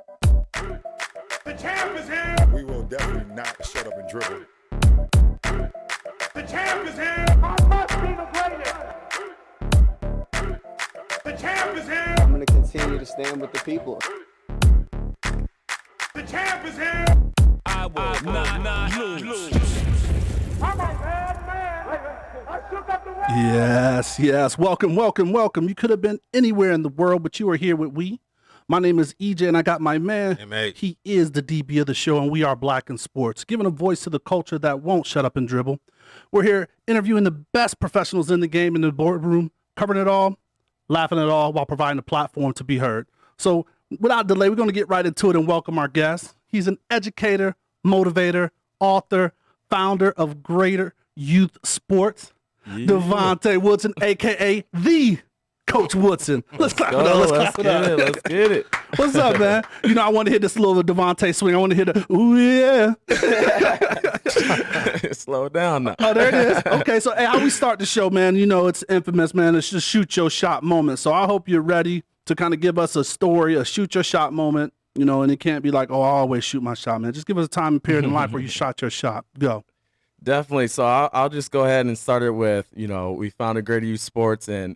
The champ is here. We will definitely not shut up and dribble. The champ is here. I must be the greatest. The champ is here. I'm going to continue to stand with the people. The champ is here. I will not lose. I'm a bad man. I shook up the world. Yes. Welcome. You could have been anywhere in the world, but you are here with we. My name is EJ, and I got my man. Hey, mate. He is the DB of the show, and we are Black in Sports, giving a voice to the culture that won't shut up and dribble. We're here interviewing the best professionals in the game in the boardroom, covering it all, laughing at it all, while providing a platform to be heard. So without delay, we're going to get right into it and welcome our guest. He's an educator, motivator, author, founder of Greater Youth Sports, Devonte Woodson, a.k.a. the Coach Woodson. Let's clap it up. Let's get it. What's up, man? You know, I want to hit this little Devonte swing. I want to hit a, ooh, yeah. Slow down now. Oh, there it is. Okay, so hey, how we start the show, man? You know, it's infamous, man. It's just shoot your shot moment. So I hope you're ready to kind of give us a story, a shoot your shot moment, you know, and it can't be like, oh, I always shoot my shot, man. Just give us a time and period in life where you shot your shot. Go. Definitely. So I'll just go ahead and start it with, you know, we founded Greater Youth Sports and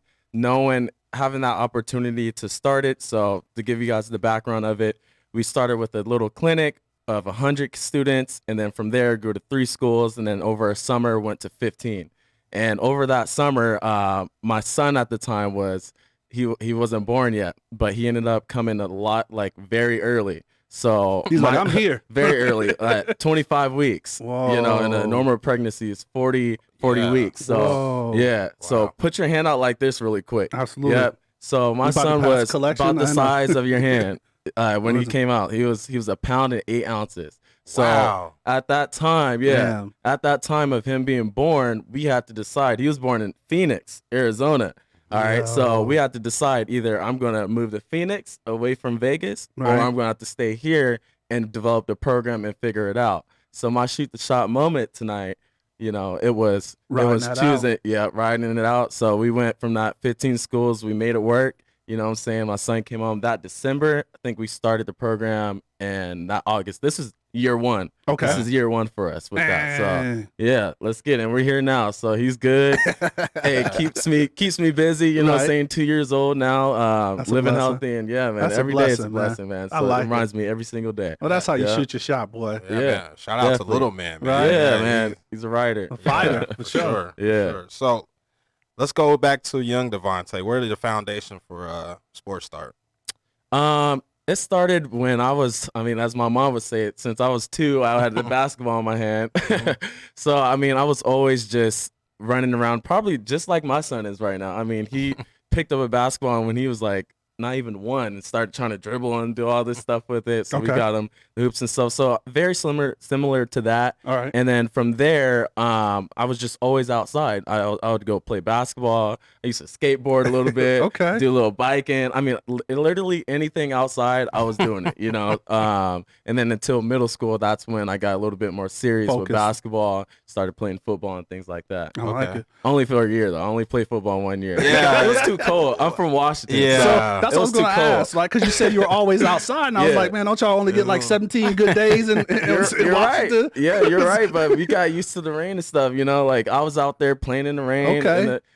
having that opportunity to start it. So to give you guys the background of it, we started with a little clinic of 100 students, and then from there grew to 3 schools, and then over a summer went to 15. And over that summer, my son at the time he wasn't born yet, but he ended up coming a lot, like very early. So he's like, I'm here. Very early, 25 weeks. Whoa. You know, and a normal pregnancy is 40 weeks. So Whoa. yeah. Wow. So put your hand out like this really quick. Absolutely. Yep. So my son was about the size of your hand when he came out. He was 1 pound and 8 ounces. So wow. At that time, at that time of him being born, we had to decide. He was born in Phoenix, Arizona. All right, so we had to decide either I'm going to move to Phoenix away from Vegas, or I'm going to have to stay here and develop the program and figure it out. So my shoot the shot moment tonight, you know, it was choosing, riding it out. So we went from that 15 schools, we made it work. You know what I'm saying? My son came home that December. I think we started the program, and that August. This is year 1. Okay. This is year 1 for us with that. So yeah, let's get it. We're here now. So he's good. Hey, keeps me busy, you know what I'm saying? 2 years old now, living healthy, and yeah, man. That's every day is a blessing, man. So it reminds me every single day. Well, that's how you shoot your shot, boy. Yeah. Man. Shout out to little man, man. Right? Yeah, man. He's a writer. A fighter, for sure. Yeah. Sure. So let's go back to young Devonte. Where did the foundation for sports start? It started when as my mom would say it, since I was 2, I had the basketball in my hand. So, I was always just running around, probably just like my son is right now. He picked up a basketball when he was like not even 1 and started trying to dribble and do all this stuff with it. So we got him the hoops and stuff. So very similar to that. All right. And then from there, I was just always outside. I would go play basketball. I used to skateboard a little bit. Okay. Do a little biking. Literally anything outside, I was doing it, you know. And then until middle school, that's when I got a little bit more serious with basketball, started playing football and things like that. I like it. Only for a year, though. I only played football 1 year. Yeah. It was too cold. I'm from Washington. Yeah. So that's what I was going to ask, like, because you said you were always outside, and I was like, man, don't y'all only get like 17 good days in You're right. Washington? Yeah, you're right, but we got used to the rain and stuff, you know, like I was out there playing in the rain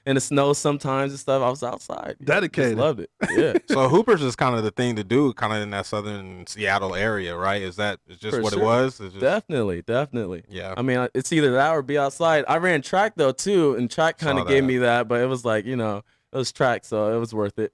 in the snow sometimes and stuff. I was outside. Dedicated. Just loved it. Yeah. So Hoopers is kind of the thing to do, kind of in that southern Seattle area, right? Is just For what sure. it was? Definitely. Yeah. It's either that or be outside. I ran track though too, and track kind of gave me that, but it was like, you know, it was track, so it was worth it.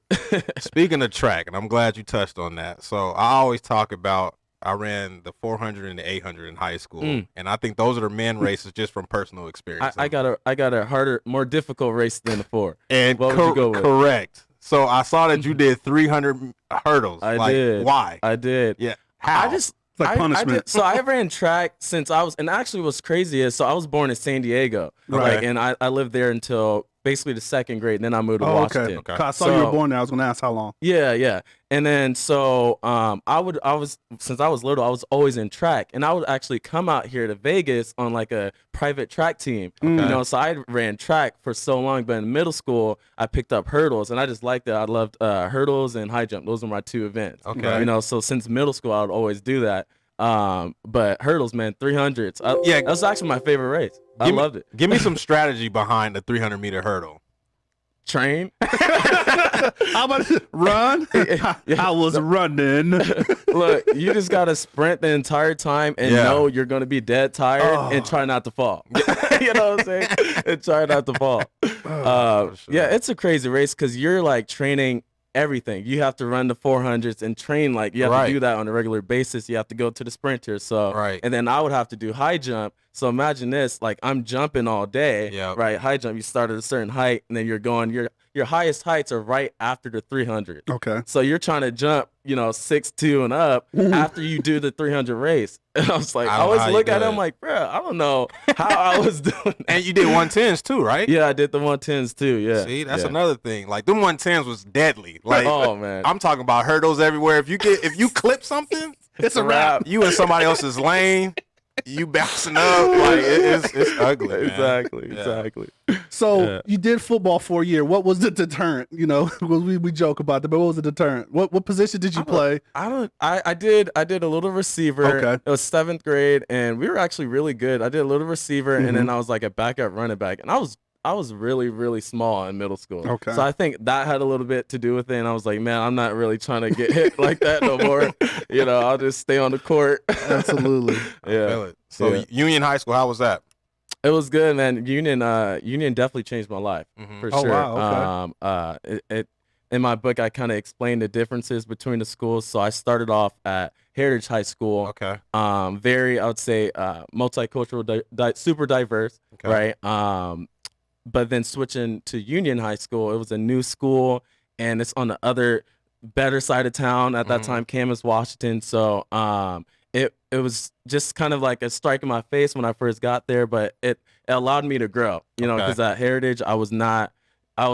Speaking of track, and I'm glad you touched on that. So I always talk about I ran the 400 and the 800 in high school, and I think those are the men races just from personal experience. I got a harder, more difficult race than the 4. And what would you go with? Correct. So I saw that you did 300 hurdles. I did. Why? I did. Yeah. How? It's like punishment. So I ran track since I was, and actually what's crazy is, so I was born in San Diego, Right. and I lived there until basically to second grade. And then I moved to Oh, Washington. okay. I saw you were born there. I was going to ask how long. Yeah. And then so since I was little, I was always in track, and I would actually come out here to Vegas on like a private track team. You know, so I ran track for so long, but in middle school I picked up hurdles, and I just liked it. I loved hurdles and high jump. Those were my 2 events. Okay. You know, so since middle school I would always do that. But hurdles, man, 300s. That was actually my favorite race. I loved it. Give me some strategy behind the 300-meter hurdle. Train. How about run? I was running. Look, you just gotta sprint the entire time and know you're gonna be dead tired and try not to fall. You know what I'm saying? And try not to fall. Yeah, it's a crazy race because you're like training everything. You have to run the 400s and train, like you have to do that on a regular basis. You have to go to the sprinters. So and then I would have to do high jump. So imagine this, like I'm jumping all day, right? High jump, you start at a certain height and then you're going, your highest heights are right after the 300. Okay. So you're trying to jump, 6'2" and up after you do the 300 race. And I was like, I always look at him like, bro, I don't know how I was doing. And you did 110s too, right? Yeah, I did the 110s too. Yeah. See, that's another thing. Like them 110s was deadly. Like, oh man, I'm talking about hurdles everywhere. If you clip something, it's a wrap. You in somebody else's lane. You bouncing up like it's ugly. Man. Exactly. So you did football for a year. What was the deterrent? We joke about that, but what was the deterrent? What position did you play? I did a little receiver. Okay. It was 7th grade, and we were actually really good. I did a little receiver, and then I was like a backup running back, and I was really, really small in middle school. Okay. So I think that had a little bit to do with it. And I was like, man, I'm not really trying to get hit like that no more. I'll just stay on the court. Absolutely. Yeah. I feel it. So Union High School, how was that? It was good, man. Union definitely changed my life for sure. Wow. Okay. In my book, I kind of explained the differences between the schools. So I started off at Heritage High School. Okay. Very, I would say, multicultural, super diverse. Okay. Right. But then switching to Union High School, it was a new school, and it's on the other better side of town at that time, Camas, Washington. So it was just kind of like a strike in my face when I first got there, but it allowed me to grow, because at Heritage, I wasn't there. I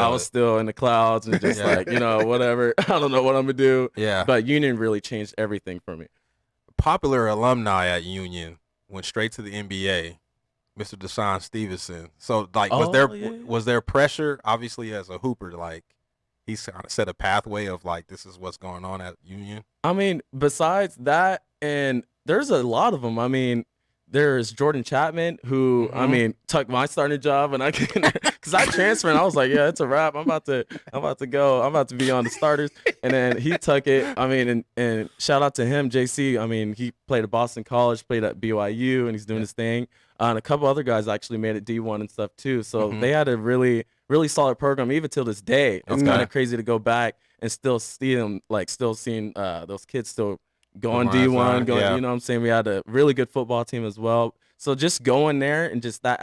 was still in the clouds and just like, whatever. I don't know what I'm going to do. Yeah. But Union really changed everything for me. Popular alumni at Union went straight to the NBA. Mr. Deshaun Stevenson. So, like, was there pressure, obviously, as a hooper, like, he's kind of set a pathway of, like, this is what's going on at Union? I mean, besides that, and there's a lot of them. I mean, there's Jordan Chapman, who, took my starting job, and because I transferred, and I was like, yeah, it's a wrap. I'm about to go. I'm about to be on the starters. And then he took it. I mean, and shout out to him, JC. I mean, he played at Boston College, played at BYU, and he's doing his thing. And a couple other guys actually made it D1 and stuff too. So they had a really, really solid program even till this day. It's kind of crazy to go back and still see them, like still seeing those kids still going D1, you know what I'm saying? We had a really good football team as well. So just going there and just that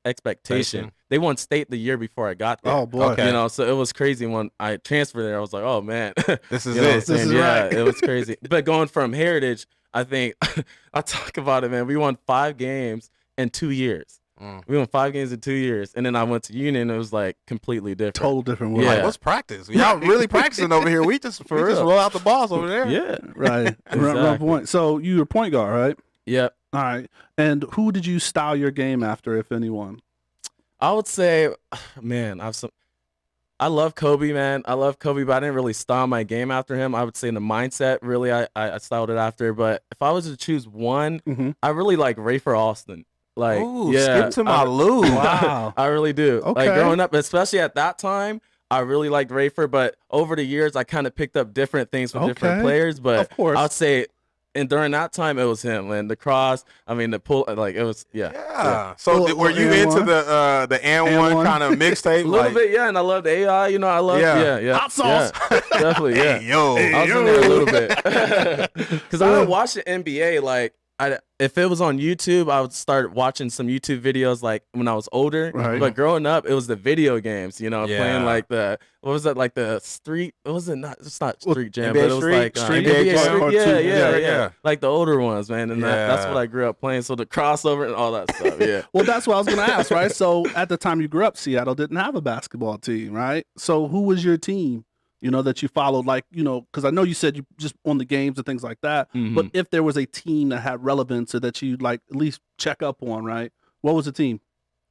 expectation. They won state the year before I got there. Oh boy. Okay. So it was crazy when I transferred there. I was like, oh man, this is This is right. It was crazy. But going from Heritage, I think I talk about it, man. We won 5 games in 2 years. We won 5 games in 2 years, and then I went to Union. And it was like completely different. Total different world. Yeah. Like, what's practice? Y'all really practicing over here? We just roll out the balls over there. Yeah, Right. Run point. So you were point guard, right? Yep. All right. And who did you style your game after, if anyone? I would say, man, I love Kobe, man. I love Kobe, but I didn't really style my game after him. I would say in the mindset, really, I styled it after. But if I was to choose one, I really like Rafer Alston. Like, ooh, skip to my Lou. Wow. I really do. Okay. Like growing up, especially at that time, I really liked Rafer. But over the years, I kind of picked up different things from different players. But of course. I'd say, and during that time, it was him. And the cross, the pull, like it was, yeah. So were you into the and one kind of mixtape? A little bit, yeah. And I loved AI. I love, yeah. Hot sauce. Yeah, definitely, yeah. Hey, yo. I was in there a little bit because I didn't watch the NBA like if it was on YouTube, I would start watching some YouTube videos like when I was older. Right. But growing up, it was the video games, you know, Yeah. playing like what was it, like the street? What was it? It's not Street Jam, NBA but it was Street? like Street NBA Jam? Street. Cartoon. Yeah. Like the older ones, man. And that's what I grew up playing. So the crossover and all that stuff. Yeah. Well, that's what I was going to ask, right? So at the time you grew up, Seattle didn't have a basketball team, right? So who was your team, you know, that you followed? Like, you know, because I know you said you just on the games and things like that. Mhm. But if there was a team that had relevance or that you like at least check up on, right? What was the team?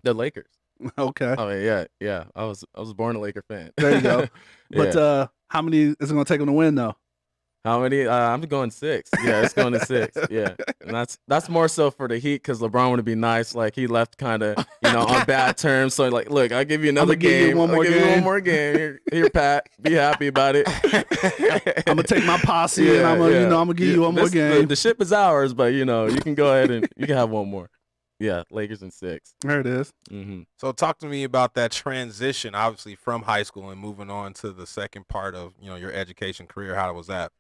The Lakers. Okay. Oh yeah. I was born a Laker fan. There you go. But Yeah. how many is it going to take them to win, though? How many? I'm going 6. Yeah, it's going to 6. Yeah, and that's more so for the Heat because LeBron wanted to be nice. Like he left kind of on bad terms. So like, look, I'll give you another give you game. one more I'll give you game. one more game. Here, Pat. Be happy about it. I'm gonna take my posse and I'm gonna give you one more game. The ship is ours, but you can go ahead and you can have one more. Yeah, Lakers in 6. There it is. Mm-hmm. So talk to me about that transition, obviously from high school and moving on to the second part of your education career. How was that?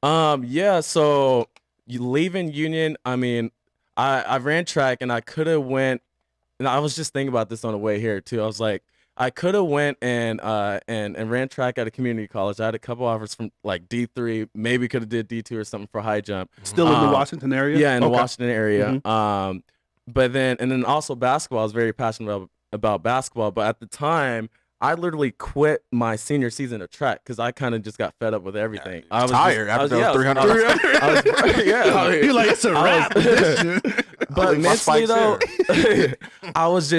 Yeah, so you leaving Union, I mean, I ran track and I could have went, and I was just thinking about this on the way here too. I was like, I could have went and ran track at a community college. I had a couple offers from like D3, maybe could have did D2 or something for high jump. Still in the Washington area? Yeah, in the Okay. Washington area. But then also basketball. I was very passionate about basketball, but at the time, I literally quit my senior season of track because I kind of just got fed up with everything. I was tired after those 300. You're like, it's a wrap. But my mentally spike's though, I was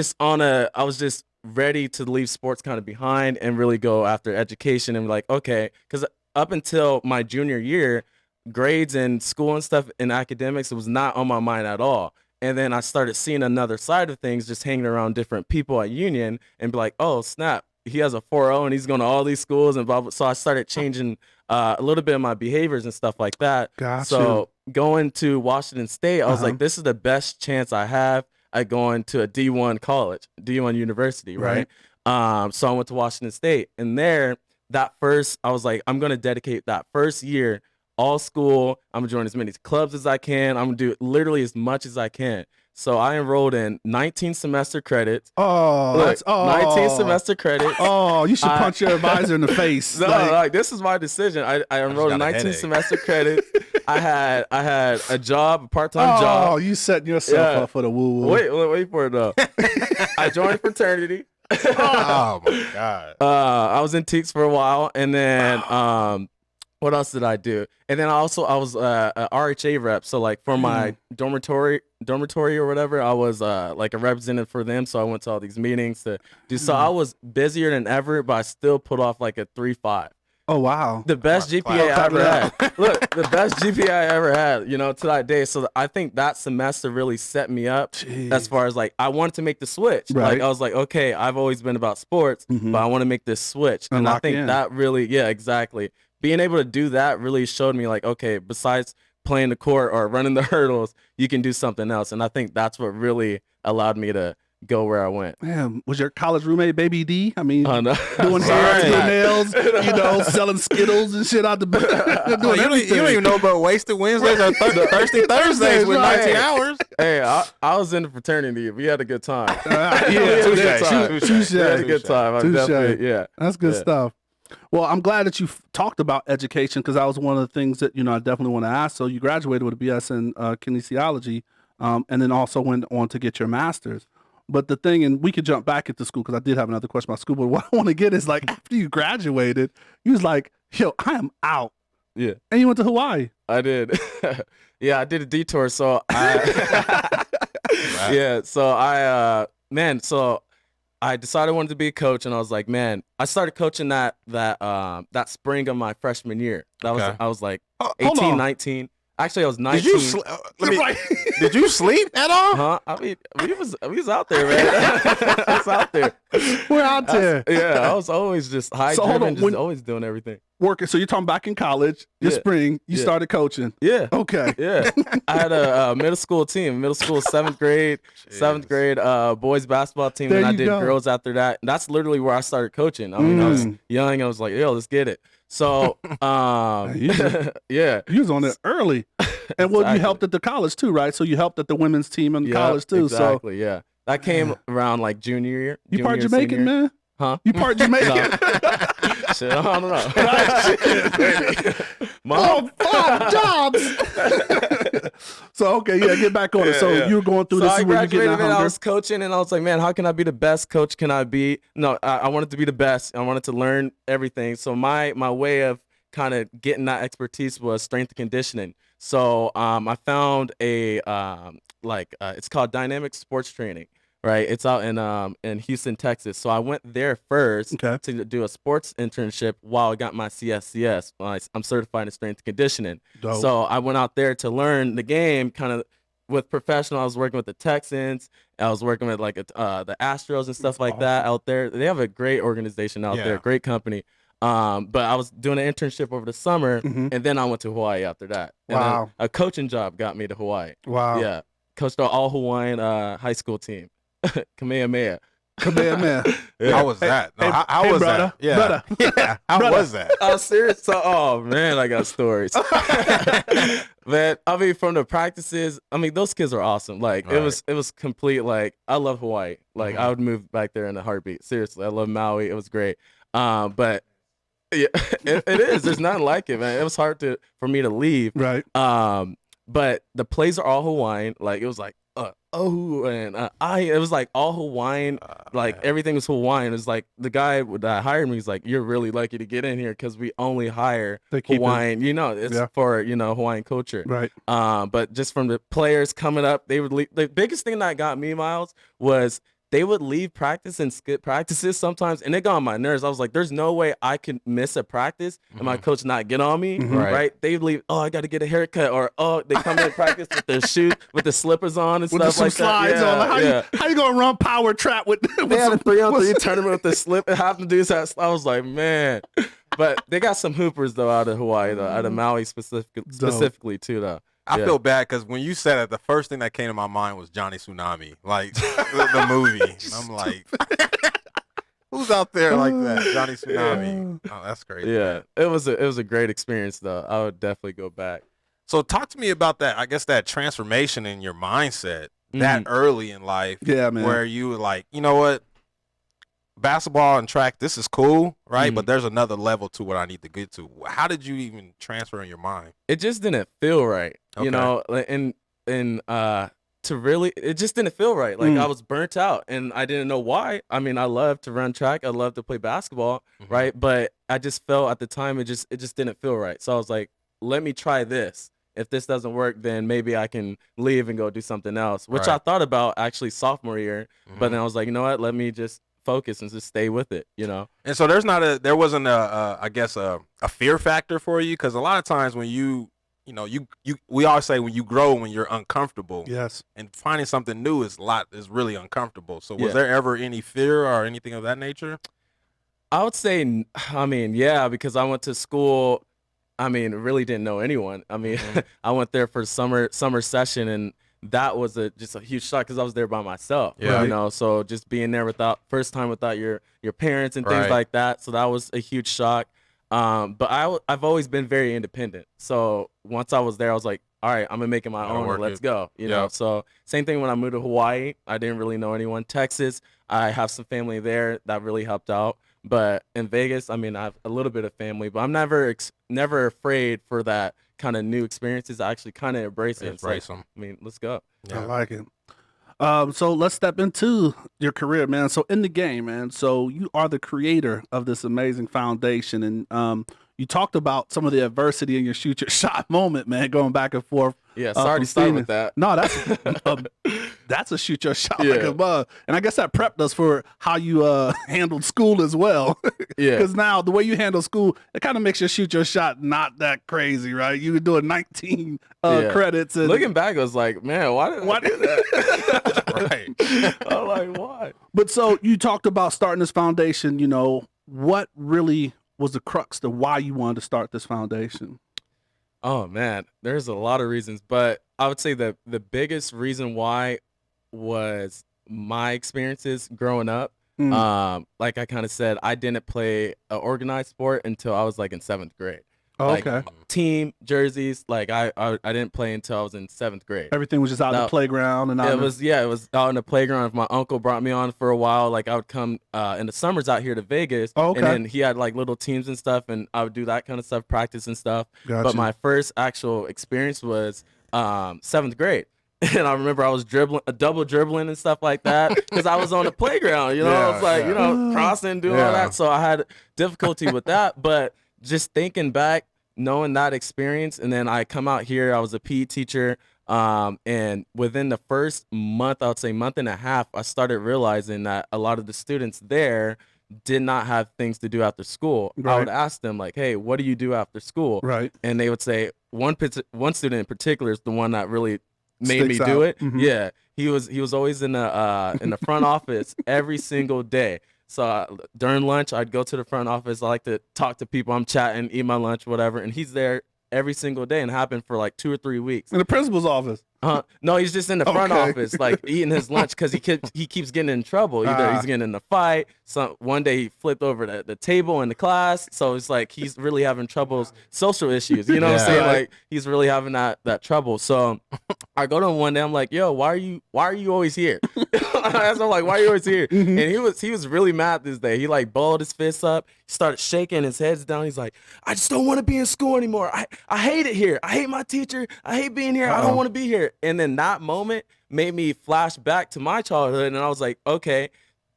just ready to leave sports kind of behind and really go after education and like, okay, because up until my junior year, grades and school and stuff and academics, it was not on my mind at all. And then I started seeing another side of things, just hanging around different people at Union and be like, oh, snap, he has a 4.0 and he's going to all these schools and blah, blah. So I started changing a little bit of my behaviors and stuff like that. Gotcha. So going to Washington State, I was like, this is the best chance I have at going to a D1 college, D1 university, right? So I went to Washington State. And there, I was like, I'm going to dedicate that first year all school. I'm gonna join as many clubs as I can. I'm gonna do literally as much as I can. So I enrolled in 19 semester credits. Oh, that's 19 semester credits. Oh, you should punch your advisor in the face. No, like this is my decision. I enrolled in 19 semester credits. I had a job, a part-time job. Oh, you setting yourself up for the woo-woo. Wait for it though. I joined a fraternity. Oh my God. I was in Teeks for a while, and then what else did I do? And then I was a RHA rep. So like for my dormitory or whatever, I was like a representative for them. So I went to all these meetings to do. So I was busier than ever, but I still put off like a 3.5. Oh wow. The best GPA I ever had. Look, the best GPA I ever had, to that day. So I think that semester really set me up as far as like I wanted to make the switch. Right. Like I was like, okay, I've always been about sports, but I want to make this switch. And I think that really, yeah, exactly. Being able to do that really showed me like, okay, besides playing the court or running the hurdles, you can do something else. And I think that's what really allowed me to go where I went. Man, was your college roommate Baby D? I mean, Oh, no. doing hair, doing nails, selling Skittles and shit out the back. You don't even know about wasted Wednesdays or Thirsty Thursdays with 19 hours. Hey, I was in the fraternity. We had a good time. Touche. We had a good time. I Touche. definitely, yeah. That's good stuff. Well, I'm glad that you talked about education because that was one of the things that, I definitely want to ask. So you graduated with a BS in kinesiology and then also went on to get your master's. But the thing, and we could jump back into school because I did have another question about school, but what I want to get is like after you graduated, you was like, yo, I am out. Yeah. And you went to Hawaii. I did. Yeah, I did a detour. So I decided I wanted to be a coach, and I was like, man, I started coaching that spring of my freshman year. I was like 18, 19. Actually, I was 19. Did you sleep at all? Huh? I mean, we was out there, man. I was out there. We're out there. I was always just driven, always doing everything. Working. So you're talking back in college, your spring, you started coaching. Yeah. Okay. Yeah. I had a middle school team, seventh grade boys basketball team, There and I you did go. girls after that. And that's literally where I started coaching. I mean, I was young. I was like, yo, let's get it. So, Yeah. yeah. You was on it early. And well, you Exactly. helped at the college too, right? So you helped at the women's team in college too. Exactly. Yeah. That came around like junior year. So you part junior, Jamaican, senior. man. Huh? You part Jamaican. Shit, I don't know. Oh, 5 jobs. So okay, yeah, get back on it. So you were going through this I is where you're getting graduated, that man. I hunger. was coaching, and I was like, man, how can I be the best coach can I be? No, I wanted to be the best. I wanted to learn everything. So my way of kind of getting that expertise was strength and conditioning. So I found a it's called Dynamic Sports Training. Right, it's out in Houston, Texas. So I went there first to do a sports internship while I got my CSCS. I'm certified in strength and conditioning. Dope. So I went out there to learn the game, kind of with professional. I was working with the Texans. I was working with the Astros and stuff like that out there. They have a great organization out there, great company. But I was doing an internship over the summer, and then I went to Hawaii after that. And Wow. then a coaching job got me to Hawaii. Wow. Yeah, coached the all Hawaiian high school team. Kamehameha. Kamehameha. How was that? No, how hey, was brother, that? Yeah. brother. Yeah. How was that? Oh, serious? Oh man, I got stories. Man, I mean, from the practices, I mean, those kids are awesome. Like it was complete. Like I love Hawaii. Like I would move back there in a heartbeat. Seriously, I love Maui. It was great. But yeah, it is. There's nothing like it, man. It was hard for me to leave. Right. But the plays are all Hawaiian. Like it was like it was like all Hawaiian. Like everything was Hawaiian. It was like the guy that hired me. He's like, you're really lucky to get in here because we only hire Hawaiian. It's for Hawaiian culture. Right. But just from the players coming up, they would leave. The biggest thing that got me, Miles, was they would leave practice and skip practices sometimes, and it got on my nerves. I was like, there's no way I can miss a practice and my coach not get on me, right? They leave, I got to get a haircut, or, they come in practice with their shoes, with the slippers on and With stuff like slides that. on. Like, how you going to run power trap with They had a 3-on-3 tournament with the slip. Half the dudes had, I was like, man. But they got some hoopers, though, out of Hawaii, though, out of Maui specifically, too, though. I feel bad because when you said it, the first thing that came to my mind was Johnny Tsunami, like the movie. And I'm like, who's out there like that? Johnny Tsunami. Oh, that's crazy. Yeah, it was a great experience, though. I would definitely go back. So talk to me about that. I guess that transformation in your mindset that early in life. Yeah, man. Where you were like, you know what? Basketball and track, this is cool, right? But there's another level to what I need to get to. How did you even transfer in your mind? It just didn't feel right, Okay. it just didn't feel right. Like I was burnt out, and I didn't know why. I mean, I love to run track, I love to play basketball, right? But I just felt at the time it just didn't feel right. So I was like, let me try this. If this doesn't work, then maybe I can leave and go do something else, which I thought about actually sophomore year. But then I was like, you know what? Let me just focus and just stay with it, And so there wasn't a fear factor for you, because a lot of times when we always say when you grow, when you're uncomfortable, yes, and finding something new is really uncomfortable. So was there ever any fear or anything of that nature? I would say, I mean, yeah, because I went to school. I mean, really didn't know anyone. I mean, I went there for summer session, and that was just a huge shock because I was there by myself. Yeah. So just being there first time without your parents and things like that. So that was a huge shock. But I've always been very independent. So once I was there, I was like, all right, I'm gonna make it my own. And let's go. You know. So same thing when I moved to Hawaii. I didn't really know anyone. Texas, I have some family there that really helped out. But in Vegas, I mean, I have a little bit of family, but I'm never afraid for that kind of new experiences. I actually kind of embrace it. Embrace them. I mean, let's go. I like it. So let's step into your career, man. So in the game, man. So you are the creator of this amazing foundation, and you talked about some of the adversity in your shoot your shot moment, man, going back and forth. Yeah, sorry to start with that. No, that's a shoot your shot like a bug. And I guess that prepped us for how you handled school as well. Yeah. Because now the way you handle school, it kind of makes your shoot your shot not that crazy, right? You were doing 19 credits. And looking back, I was like, man, why did I do that? Right. I'm like, why? But so you talked about starting this foundation, what really was the crux to why you wanted to start this foundation? Oh man, there's a lot of reasons, but I would say that the biggest reason why was my experiences growing up. Like I kind of said, I didn't play an organized sport until I was like in 7th grade. Oh, like okay. team jerseys. Like I didn't play until I was in 7th grade. Everything was just out in the playground and it was out in the playground. If my uncle brought me on for a while, like I would come in the summers out here to Vegas. Oh, okay. And then he had like little teams and stuff, and I would do that kind of stuff, practice and stuff. Gotcha. But my first actual experience was 7th grade. And I remember I was double dribbling and stuff like that because I was on the playground, I was like, crossing, doing all that. So I had difficulty with that. But just thinking back, knowing that experience, and then I come out here, I was a PE teacher. And within the first month, I would say month and a half, I started realizing that a lot of the students there did not have things to do after school. Right. I would ask them like, hey, what do you do after school? Right. And they would say, one student in particular is the one that really made Sticks me do out. it. Mhm. Yeah, he was always in the front office every single day. So during lunch, I'd go to the front office. I like to talk to people. I'm chatting, eat my lunch, whatever, and he's there every single day, and happened for like 2 or 3 weeks. In the principal's office. No, he's just in the front Okay. office, like eating his lunch because he keeps getting in trouble. Either he's getting in a fight. One day he flipped over the table in the class, so it's like he's really having troubles, social issues. You know what I'm saying? Like he's really having that trouble. So I go to him one day. I'm like, yo, why are you always here? I'm like, why are you always here? Mm-hmm. And he was really mad this day. He like balled his fists up. He started shaking his head down. He's like, I just don't want to be in school anymore. I hate it here. I hate my teacher. I hate being here. I don't want to be here. And then that moment made me flash back to my childhood, and I was like, okay,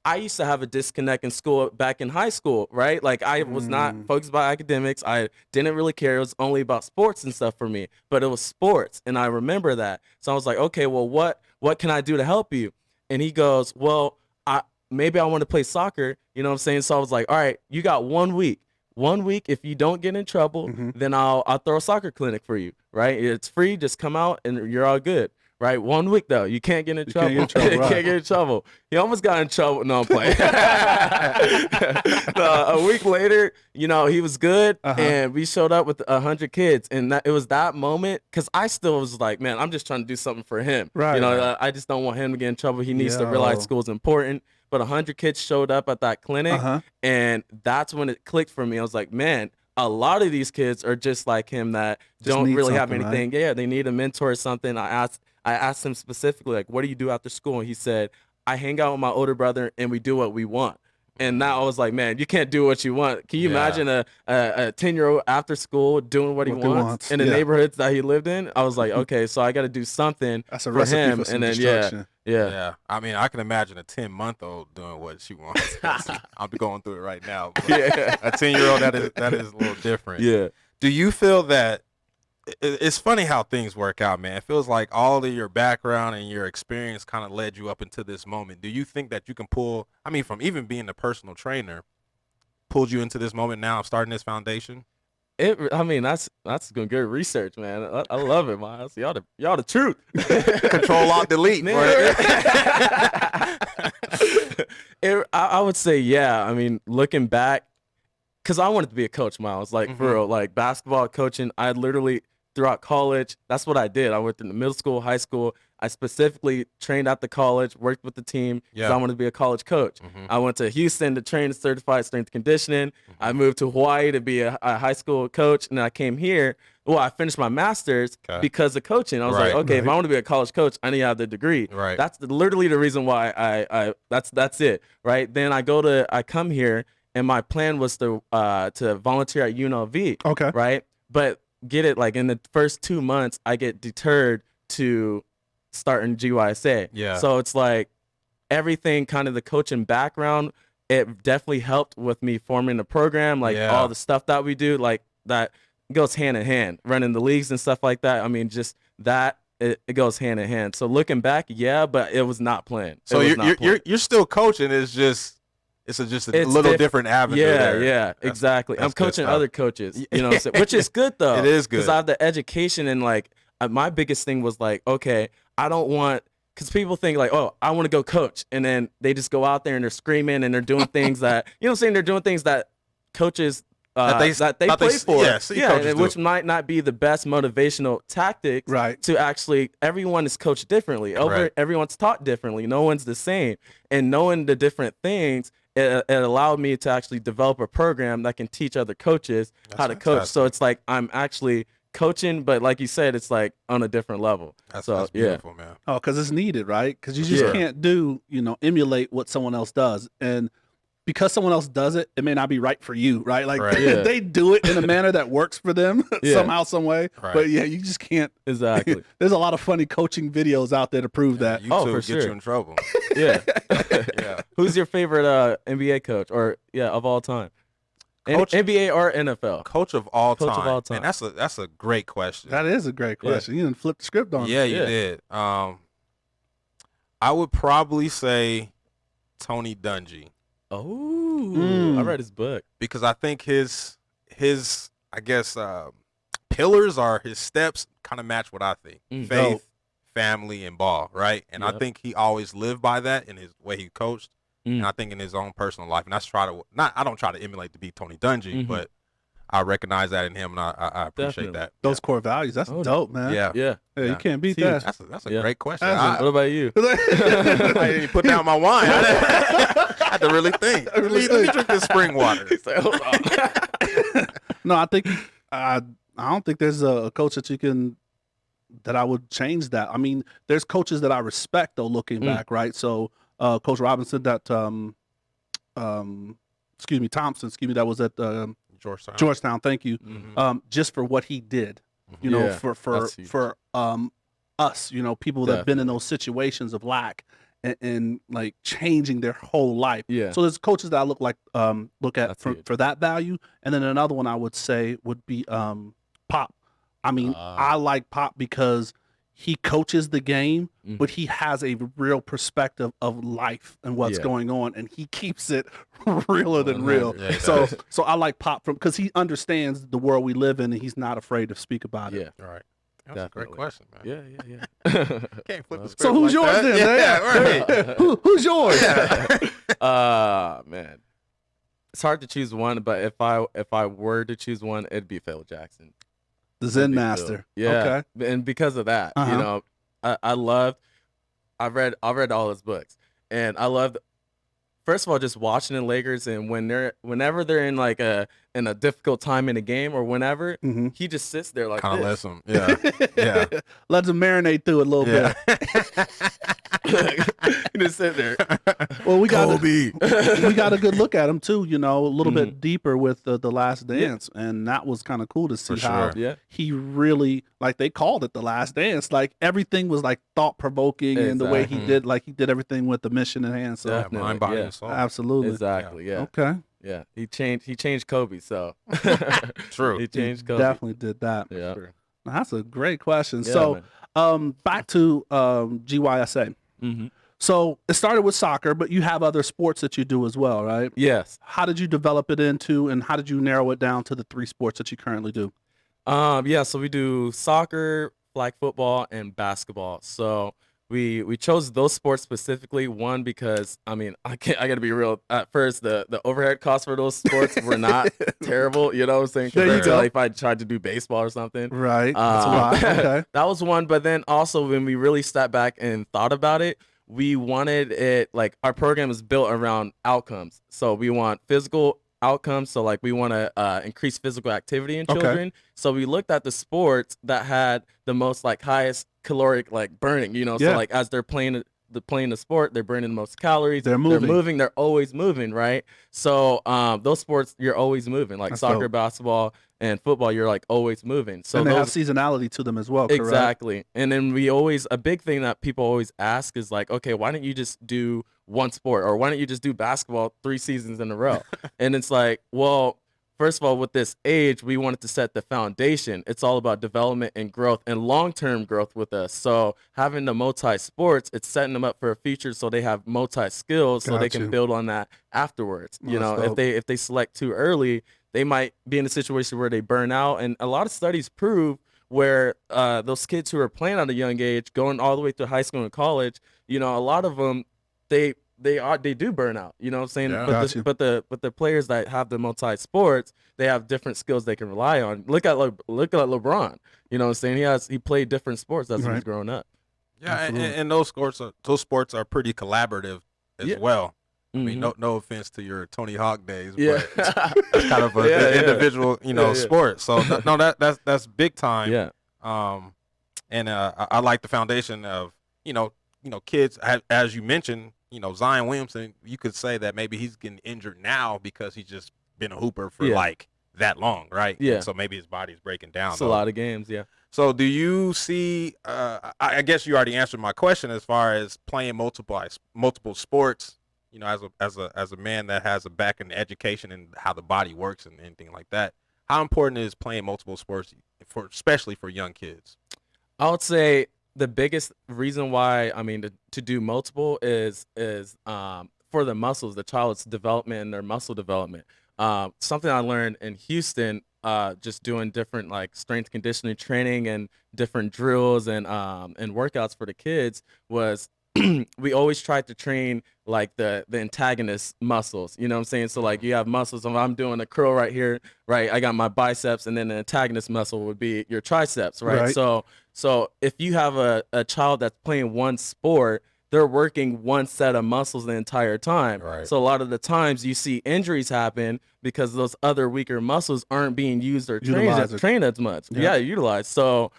I used to have a disconnect in school back in high school, right? Like I was not focused about academics. I didn't really care. It was only about sports and stuff for me, but it was sports, and I remember that. So I was like, okay, well, what can I do to help you? And he goes, well, maybe I want to play soccer. You know what I'm saying? So I was like, all right, you got 1 week. 1 week, if you don't get in trouble, then I'll throw a soccer clinic for you, right? It's free. Just come out and you're all good, right? 1 week, though. You can't get in trouble. Can't get in trouble, right. Can't get in trouble. He almost got in trouble. No, I'm playing. A week later, he was good, and we showed up with 100 kids. And it was that moment, because I still was like, man, I'm just trying to do something for him. Right. I just don't want him to get in trouble. He needs to realize school's important. But 100 kids showed up at that clinic, and that's when it clicked for me. I was like, man, a lot of these kids are just like him that don't really have anything. Right? Yeah, they need a mentor or something. I asked him specifically, like, what do you do after school? And he said, I hang out with my older brother, and we do what we want. And now I was like, man, you can't do what you want. Can you imagine a 10-year-old after school doing what he wants in the neighborhoods that he lived in? I was like, okay, so I got to do something for him. And then, yeah. I mean, I can imagine a 10-month-old doing what she wants. I'm going through it right now. But a 10-year-old, that is a little different. Yeah. Do you feel that it's funny how things work out, man? It feels like all of your background and your experience kind of led you up into this moment. Do you think that you can pull, from even being a personal trainer, pulled you into this moment now of starting this foundation? That's good research, man. I love it, man. Y'all the truth. Control Alt Delete, man. I would say, yeah. Looking back, because I wanted to be a coach, Miles. Like for real, like basketball coaching. I literally throughout college, that's what I did. I went into middle school, high school. I specifically trained at the college, worked with the team because I wanted to be a college coach. I went to Houston to train certified strength and conditioning. I moved to Hawaii to be a high school coach, and then I came here. Well, I finished my master's because of coaching. I was like, okay, if I want to be a college coach, I need to have the degree. Right. That's literally the reason why that's it. Right. Then I come here, and my plan was to volunteer at UNLV. Okay. Right. But get it, like in the first 2 months, I get deterred to starting GYSA. Yeah. So it's like everything, kind of the coaching background, it definitely helped with me forming the program, like all the stuff that we do, like that goes hand in hand, running the leagues and stuff like that. Just that it goes hand in hand. So looking back, but it was not planned. So you're still coaching. It's just a little different avenue. Yeah, exactly. I'm coaching other coaches, you know what I'm saying? Which is good though. It is good. Because I have the education, and like my biggest thing was like, okay, I don't want, because people think like, oh, I want to go coach, and then they just go out there and they're screaming and they're doing things that, you know what I'm saying, they're doing things that coaches that they play for, which might not be the best motivational tactics. Right. To actually, everyone is coached differently. Everyone's taught differently. No one's the same. And knowing the different things, it allowed me to actually develop a program that can teach other coaches how to coach. So it's like I'm actually coaching, but like you said, it's like on a different level. That's so beautiful, man. Oh, because it's needed, right? Because you just can't do, emulate what someone else does. And because someone else does it, it may not be right for you, right? Like they do it in a manner that works for them somehow, some way. Right. But yeah, you just can't. Exactly. There's a lot of funny coaching videos out there to prove that. YouTube for get sure. you in trouble. Yeah. Yeah. Who's your favorite NBA coach or of all time? Coach, NBA or NFL? Coach of all Coach of all time. Man, that's a great question. That is a great question. You didn't flip the script on it. Yeah, you did. I would probably say Tony Dungy. Oh, I read his book Because I think his I guess pillars are his steps kind of match what I think. Faith, family, and ball, right? And I think he always lived by that in his way he coached. And I think in his own personal life, and I don't try to emulate to be Tony Dungy, but I recognize that in him, and I appreciate that. Those core values, that's dope, man. Yeah. You can't beat that. That's a great question. What about you? I didn't even put down my wine. I had to really think. Let me drink this spring water. No, I think I don't think there's a coach that I would change that. I mean, there's coaches that I respect though, looking back, right? So Coach Robinson, that Thompson, that was at Georgetown. Thank you. Just for what he did, for us, people that have been in those situations of lack and like changing their whole life. Yeah. So there's coaches that I look at for that value, and then another one I would say would be Pop. I mean, I like Pop because he coaches the game, but he has a real perspective of life and what's going on, and he keeps it realer than real. Yeah, so I like Pop because he understands the world we live in, and he's not afraid to speak about it. Yeah, right. That's a great question, man. Yeah. Can't flip the script. So who's yours then? Yeah, right. Who's yours? Man, it's hard to choose one, but if I were to choose one, it'd be Phil Jackson. The Zen Master. Yeah. Okay. And because of that, I read all his books, and I loved, first of all, just watching the Lakers, and whenever they're in like in a difficult time in a game or whenever, he just sits there like kind of this. lets them, lets them marinate through it a little bit. He just sit there. Well, we got a good look at him too, a little bit deeper with the Last Dance, and that was kind of cool to see how he really, like, they called it the Last Dance. Like everything was like thought provoking, and the way he did everything with the mission in hand. So mind, body, and soul. Absolutely, exactly. Yeah. Okay. Yeah, he changed Kobe. So true. He changed Kobe. Definitely did that. Yeah. Sure. That's a great question. Yeah, so, back to GYSA. So it started with soccer, but you have other sports that you do as well, right? Yes. How did you develop it into, and how did you narrow it down to the 3 sports that you currently do? So we do soccer, flag football, and basketball. So we chose those sports specifically, one, because I gotta be real. At first, the overhead costs for those sports were not terrible. You know what I'm saying? There you go. Like if I tried to do baseball or something. Right. That's why. Okay. That was one. But then also when we really stepped back and thought about it, we wanted it, like, our program is built around outcomes. So we want physical outcomes. So like we want to increase physical activity in children. Okay. So we looked at the sports that had the most like highest caloric like burning, so like as they're playing the sport, they're burning the most calories. They're moving, they're always moving, right? So those sports, you're always moving, like that's soccer, basketball, and football, you're like always moving. So and they have seasonality to them as well, correct? Exactly. And then a big thing that people always ask is like, okay, why don't you just do one sport, or why don't you just do basketball 3 seasons in a row? And it's like, well, first of all, with this age, we wanted to set the foundation. It's all about development and growth and long-term growth with us. So having the multi-sports, it's setting them up for a future so they have multi-skills so they can build on that afterwards. If they select too early, they might be in a situation where they burn out. And a lot of studies prove where those kids who are playing at a young age, going all the way through high school and college, a lot of them, they do burn out, you know what I'm saying? Yeah. But the players that have the multi sports, they have different skills they can rely on. Look at LeBron, you know what I'm saying? He played different sports as he was growing up. Yeah, and those sports are pretty collaborative as well. I mean, no offense to your Tony Hawk days, Yeah. but that's kind of an individual, sport. So that's big time. Yeah. And I like the foundation of kids, as you mentioned, Zion Williamson. You could say that maybe he's getting injured now because he's just been a hooper for like that long, right? Yeah. And so maybe his body's breaking down. It's a lot of games, yeah. So do you see? I guess you already answered my question as far as playing multiple sports. As a man that has a back in education and how the body works and anything like that, how important is playing multiple sports especially for young kids? I would say the biggest reason why, to do multiple is for the muscles, the child's development and their muscle development. Something I learned in Houston, just doing different like strength conditioning training and different drills and workouts for the kids was we always tried to train like the antagonist muscles, you know what I'm saying? So like you have muscles, if I'm doing a curl right here, right? I got my biceps, and then the antagonist muscle would be your triceps, right? So if you have a child that's playing one sport, they're working one set of muscles the entire time. Right. So a lot of the times you see injuries happen because those other weaker muscles aren't being used or trained as much. Yeah, utilized. So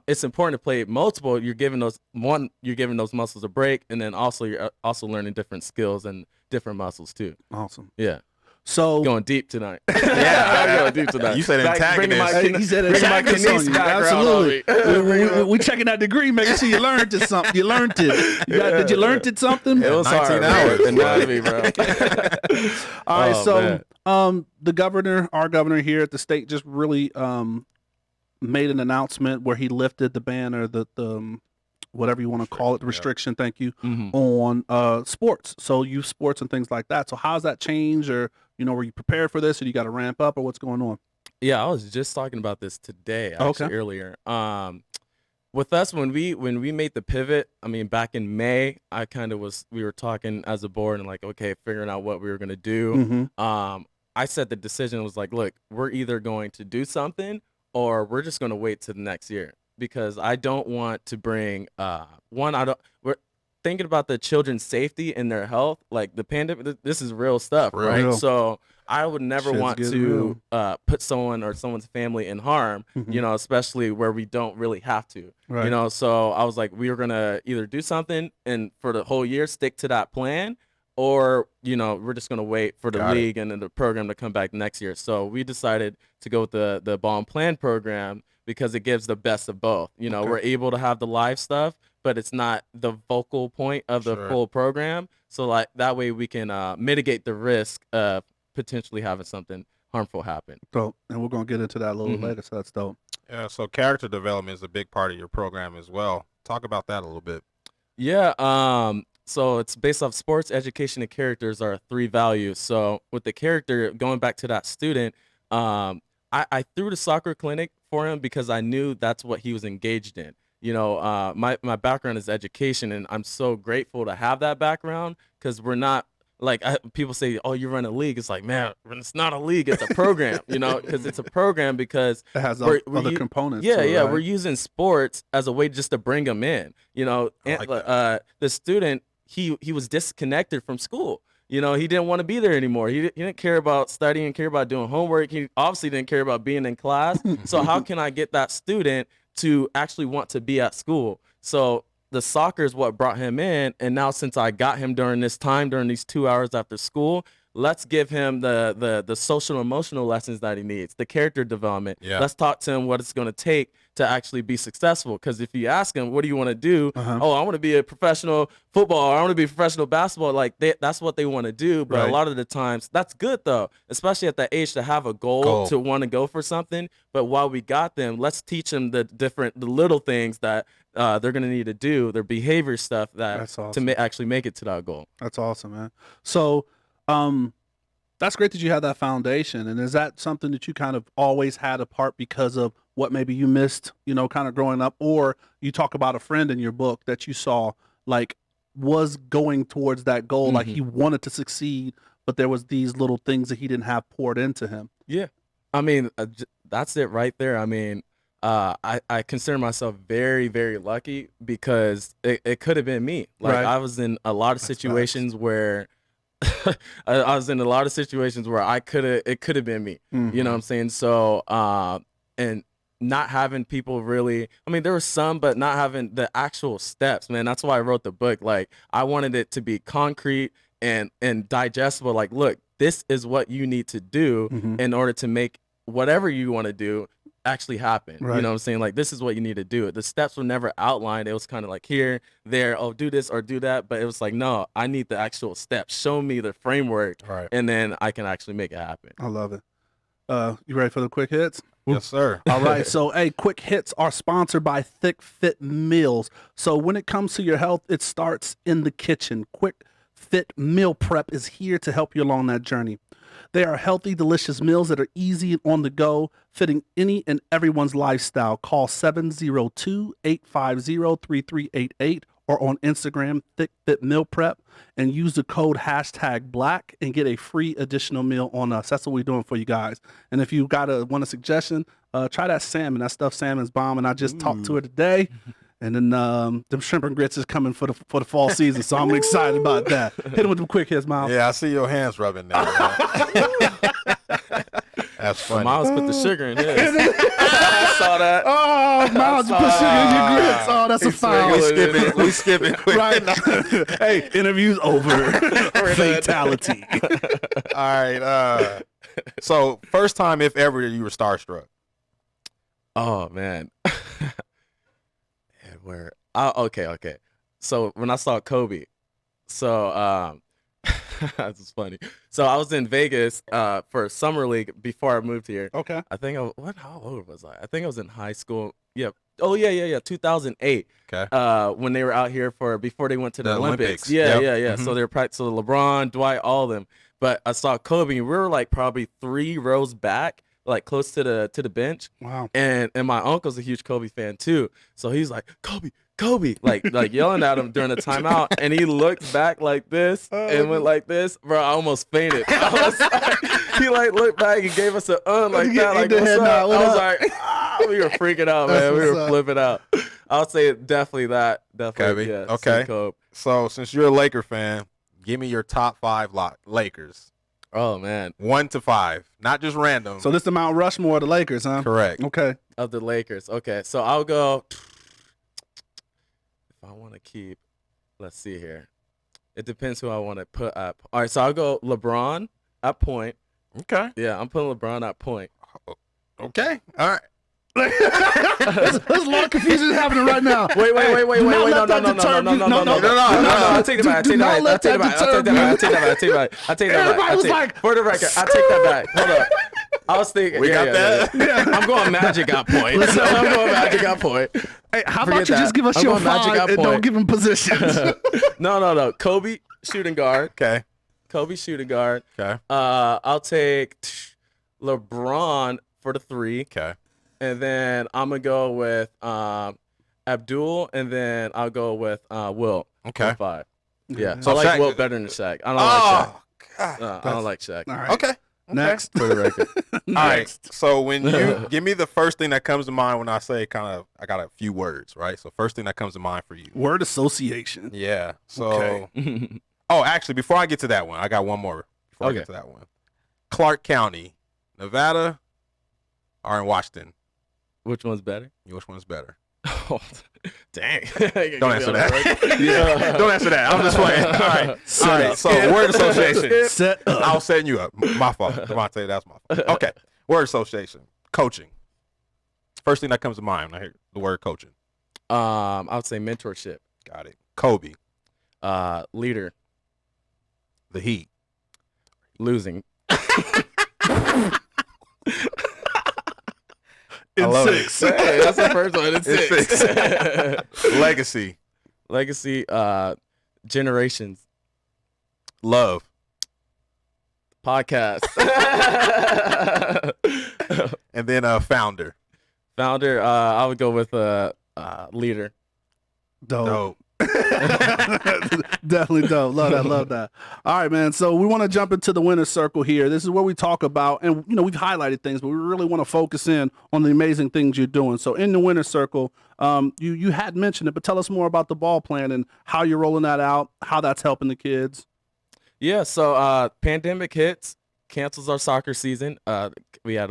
it's important to play multiple. You're giving those muscles a break, and then also you're also learning different skills and different muscles too. Awesome. Yeah. So going deep tonight. I'm going deep tonight. You said antagonist. He said antagonist on you. Absolutely. We checking that degree, making sure you learned it something. You learned it. Did you learn it something? It was 19 hard, hours. Anatomy, bro. All right. Our governor here at the state just really made an announcement where he lifted the ban or the whatever you want to call it, the restriction, thank you, on sports. So youth sports and things like that. So how's that change, or, were you prepared for this, or you got to ramp up, or what's going on? Yeah, I was just talking about this today, actually, earlier. With us, when we made the pivot, back in May, we were talking as a board and like, okay, figuring out what we were going to do. I said the decision was like, look, we're either going to do something or we're just going to wait till the next year. Because I don't want to bring we're thinking about the children's safety and their health. Like the pandemic, this is real stuff, right? Real. So I would never want to put someone or someone's family in harm, especially where we don't really have to, right. So I was like, we were going to either do something and for the whole year stick to that plan, or, we're just going to wait for the league and then the program to come back next year. So we decided to go with the ball and plan program, because it gives the best of both. We're able to have the live stuff, but it's not the focal point of the full program. So like that way we can mitigate the risk of potentially having something harmful happen. Dope. And we're going to get into that a little later, so that's dope. Yeah, so character development is a big part of your program as well. Talk about that a little bit. Yeah, so it's based off sports, education, and characters are 3 values. So with the character, going back to that student, I threw the soccer clinic for him because I knew that's what he was engaged in. My background is education, and I'm so grateful to have that background, because we're not like people say, oh, you run a league. It's like, man, it's not a league, it's a program, because it's a program because it has other components. Yeah, right? We're using sports as a way just to bring them in. The student, he was disconnected from school. He didn't want to be there anymore. He didn't care about studying, care about doing homework. He obviously didn't care about being in class. So how can I get that student to actually want to be at school? So the soccer is what brought him in. And now since I got him during this time, during these 2 hours after school, let's give him the social emotional lessons that he needs, the character development. Yeah. Let's talk to him what it's going to take to actually be successful. Because if you ask him, what do you want to do? Oh, I want to be a professional football, or I want to be a professional basketball. Like that's what they want to do. But a lot of the times, that's good though, especially at that age, to have a goal. To want to go for something. But while we got them, let's teach them the little things that they're going to need to do, their behavior stuff to actually make it to that goal. That's awesome, man. So that's great that you have that foundation. And is that something that you kind of always had a part because of what maybe you missed, kind of growing up? Or you talk about a friend in your book that you saw like was going towards that goal, like he wanted to succeed, but there was these little things that he didn't have poured into him. Yeah. That's it right there. I consider myself very, very lucky, because it could have been me. Like I was in a lot of situations where I was in a lot of situations where it could have been me. Mm-hmm. You know what I'm saying? So, and not having people really, I mean, there were some, but not having the actual steps, man. That's why I wrote the book. Like, I wanted it to be concrete and digestible. Like, look, this is what you need to do in order to make whatever you want to do actually happen. Right. You know what I'm saying? Like, this is what you need to do. The steps were never outlined. It was kind of like here, there, oh, do this or do that. But it was like, no, I need the actual steps. Show me the framework, Right. and then I can actually make it happen. I love it. You ready for the quick hits? Yes, sir. All right. So, hey, quick hits are sponsored by Thick Fit Meals. So when it comes to your health, it starts in the kitchen. Quick Fit Meal Prep is here to help you along that journey. They are healthy, delicious meals that are easy and on the go, fitting any and everyone's lifestyle. Call 702-850-3388 or on Instagram, Thick Fit Meal Prep, and use the code #Black and get a free additional meal on us. That's what we're doing for you guys. And if you want a suggestion, try that salmon. That stuffed salmon's bomb, and I just talked to her today. And then them shrimp and grits is coming for the fall season, so I'm excited about that. Hit him with them quick hits, Miles. Yeah, I see your hands rubbing there. That's funny. Miles put the sugar in his. I saw that. Oh, Miles, you put sugar in your grits. Oh, that's a foul. We skip it quick. Right. Hey, interview's over. Fatality. All right. So first time, if ever, you were starstruck. Oh man. Okay. So when I saw Kobe, so this is funny. So I was in Vegas for summer league before I moved here. Okay. I think how old was I? I think I was in high school. Yeah. Oh yeah. 2008. Okay. When they were out here before they went to the Olympics. Yep. Yeah. Mm-hmm. So they were practicing LeBron, Dwight, all of them. But I saw Kobe. We were like probably 3 rows back, like close to the bench. Wow. And my uncle's a huge Kobe fan too. So he's like, Kobe, like yelling at him during the timeout, and he looked back like this and went like this, bro. I almost fainted. He like looked back and gave us an like that, like what's up? I was like, we were freaking out, man. We were flipping out. I'll say definitely that. Definitely, Kobe. yeah. Okay. Kobe. So since you're a Laker fan, give me your top 5 Lakers. Oh man, 1 to 5, not just random. So this is the Mount Rushmore of the Lakers, huh? Correct. Okay. Of the Lakers. Okay, so I'll go. If I want to keep, let's see here. It depends who I want to put up. All right, so I'll go LeBron at point. Okay. Yeah, I'm putting LeBron at point. Okay. All right. There's a lot of confusion happening right now. Wait, no. I take that back. Everybody was like, for the record, I take that back. Hold up. I was thinking, We got that? Yeah. I'm going Magic at point. Hey, how Forget about you that. just give us I'm your going Magic 5 at and don't point. give them positions? No. Kobe, shooting guard. Okay. Kobe, shooting guard. Okay. I'll take LeBron for the 3. Okay. And then I'm going to go with Abdul, and then I'll go with Will. Okay. For 5. Yeah. So I like Shaq- Wilt better than Shaq. I don't like Shaq. God. I don't like Shaq. All right. Okay. Next. For the record. All right. So when you give me the first thing that comes to mind when I say I got a few words, right? So first thing that comes to mind for you. Word association. Yeah. So, Okay. oh, actually, before I get to that one, I got one more before I Okay. get to that one. Clark County, Nevada, or in Washington? Which one's better? Which one's better? Oh, dang. Don't answer that. Yeah. Don't answer that. I'm just playing. All right. All right. So word association. Set up. I was setting you up. My fault. Devonte, that's my fault. Okay. Word association. Coaching. First thing that comes to mind when I hear the word coaching. I would say mentorship. Got it. Kobe. Leader. The Heat. Losing. I love it. Hey, that's the first one. It's 6. Legacy. Legacy. Generations. Love. Podcast. And then founder. Founder. I would go with leader. Dope. Definitely dope. Love that. All right, man. So we want to jump into the winner's circle here. This is where we talk about, and we've highlighted things, but we really want to focus in on the amazing things you're doing. So in the winner's circle, you had mentioned it, but tell us more about the ball plan and how you're rolling that out, how that's helping the kids. Yeah, so pandemic hits, cancels our soccer season. We had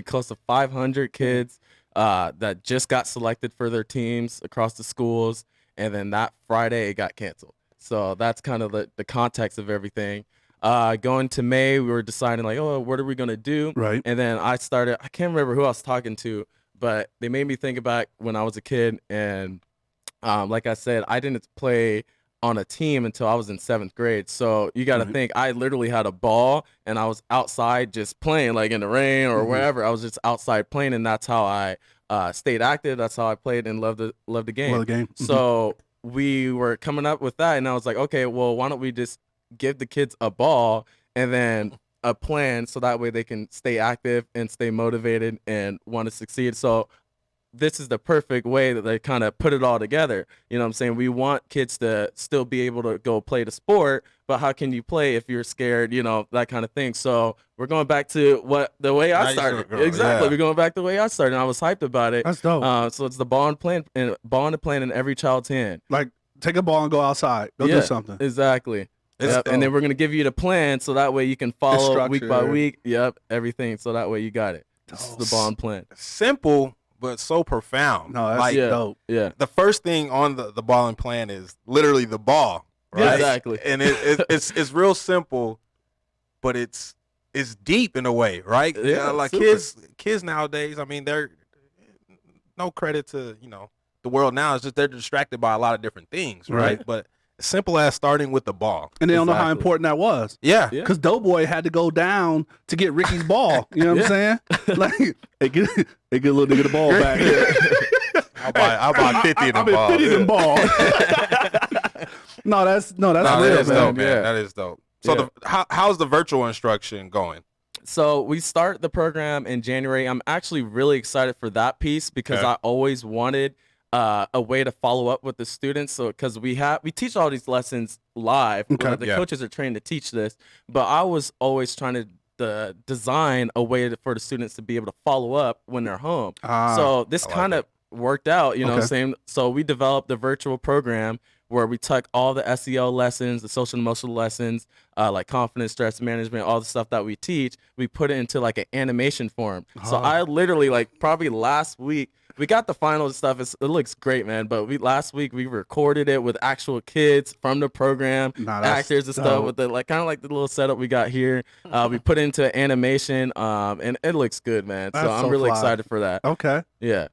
close to 500 kids that just got selected for their teams across the schools, and then that Friday it got canceled. So that's kind of the context of everything. Going to May, we were deciding like, oh, what are we gonna do? Right. And then I can't remember who I was talking to, but they made me think about when I was a kid, and like I said, I didn't play on a team until I was in 7th grade. So you got to think, I literally had a ball and I was outside just playing, like in the rain or wherever. I was just outside playing, and that's how I stayed active. That's how I played and loved the game. Love the game. So we were coming up with that, and I was like, okay, well, why don't we just give the kids a ball and then a plan so that way they can stay active and stay motivated and want to succeed. So this is the perfect way that they kind of put it all together. You know what I'm saying? We want kids to still be able to go play the sport, but how can you play if you're scared, that kind of thing. So we're going back to the way I started. Exactly. Yeah. We're going back to the way I started, and I was hyped about it. That's dope. So it's the ball and plan in every child's hand. Like, take a ball and go outside. Go do something. Exactly. Yep. And then we're going to give you the plan so that way you can follow week by week. Yep. Everything. So that way you got it. This is the ball and plan. Simple, but so profound. No, that's dope. Yeah. The first thing on the ball and plan is literally the ball. Right? Yeah, exactly. And it's real simple, but it's deep in a way, right? Yeah, like super. kids nowadays, I mean, they're no credit to, the world now. It's just they're distracted by a lot of different things, right? But as simple as starting with the ball. And they don't know how important that was. Yeah. Because Doughboy had to go down to get Ricky's ball. You know what I'm saying? Like, hey, get a little nigga the ball back. I'll buy 50 in the ball. 50 in ball. No, that's real, that is man. dope, man. Yeah. That is dope. So how's the virtual instruction going? So we start the program in January. I'm actually really excited for that piece because I always wanted a way to follow up with the students. So because we teach all these lessons live. Okay. The coaches are trained to teach this, but I was always trying to design a way for the students to be able to follow up when they're home. So this kind of worked out, you know what I'm saying? So we developed the virtual program where we took all the SEL lessons, the social and emotional lessons, like confidence, stress management, all the stuff that we teach, we put it into like an animation form. So I literally, like, probably last week, we got the final stuff. It looks great, man. But last week we recorded it with actual kids from the program, actors and stuff, with the kind of like the little setup we got here. We put it into animation, and it looks good, man. So I'm really excited for that. Okay. Yeah.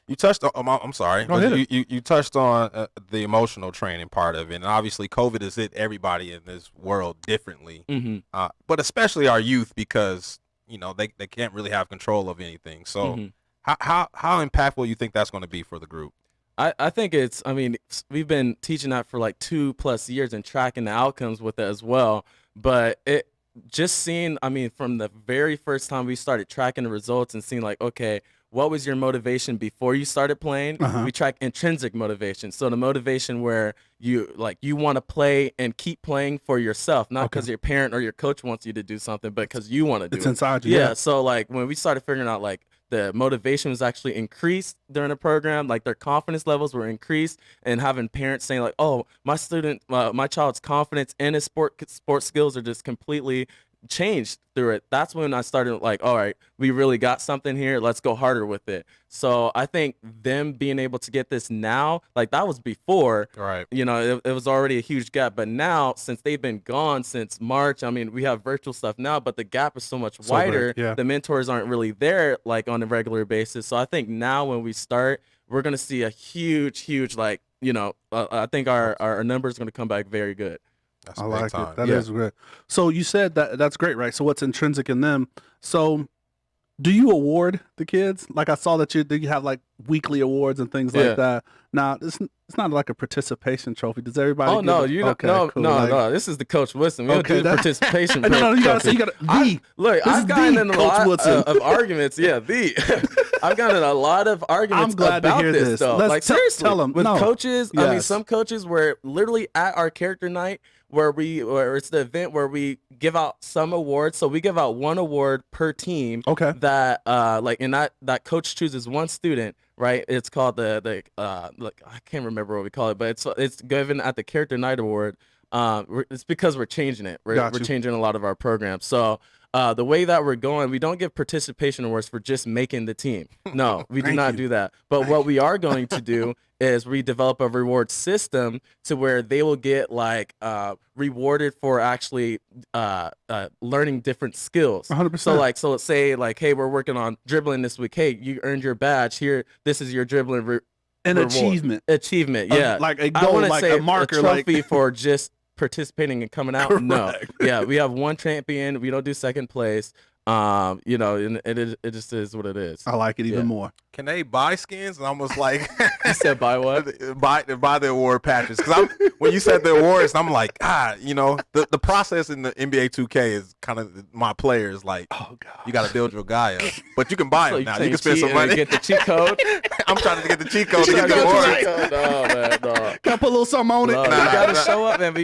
You touched on, I'm sorry. Go ahead. You touched on the emotional training part of it. And obviously COVID has hit everybody in this world differently. But especially our youth, because, they can't really have control of anything. So how impactful you think that's going to be for the group? I think we've been teaching that for like 2+ years and tracking the outcomes with it as well. But it just seeing, from the very first time we started tracking the results and seeing like, okay, what was your motivation before you started playing? We track intrinsic motivation. So the motivation where you want to play and keep playing for yourself, not because your parent or your coach wants you to do something, but because you want to do it. It's inside you. Yeah. So like when we started figuring out like the motivation was actually increased during the program, like their confidence levels were increased, and having parents saying like, oh, my child's confidence and his sport skills are just completely changed through it. That's when I started like, all right, we really got something here. Let's go harder with it. So I think them being able to get this now, like that was before, right? It was already a huge gap. But now, since they've been gone since March, we have virtual stuff now, but the gap is so much wider. Yeah. The mentors aren't really there like on a regular basis. So I think now when we start, we're gonna see a huge, like, I think our numbers are gonna come back very good. That's I like time. it. That is good. So you said that's great, right? So what's intrinsic in them? So do you award the kids? Like I saw that you have like weekly awards and things like that. Now it's not like a participation trophy. Does everybody? Oh no, you don't. No, cool. no. This is the Coach Woodson. We don't do participation. No, you gotta say you gotta. I've gotten in a lot of arguments. Yeah, I've gotten in a lot of arguments. I'm glad about to hear this. Though. Let's like seriously, tell them with coaches. Yes. Some coaches were literally at our character night where it's the event where we give out some awards. So we give out one award per team. Okay. That that coach chooses one student. Right, it's called I can't remember what we call it, but it's given at the Character Night Award. It's because we're changing it. We're Got you. changing a lot of our programs. So the way that we're going, we don't give participation awards for just making the team. No, we do not do that. But what we are going to do is we develop a reward system to where they will get like rewarded for actually learning different skills. 100%. So let's say like, hey, we're working on dribbling this week. Hey, you earned your badge here. This is your dribbling An reward. achievement. Yeah. Like a I goal, wouldn't like say a marker. a trophy for just participating and coming out. No. Yeah, we have one champion. We don't do second place. And it just is what it is. I like it even more. Can they buy skins? And I was like, You said buy what? buy the award patches. Because when you said the awards, I'm like, the process in the NBA 2K is kind of my players like, oh god, you got to build your guy up, but you can buy them now. You can spend some money. Get the cheat code. I'm trying to get the cheat code to get the awards. No, man, no. Can I put a little something on it? No, you gotta show up, man. But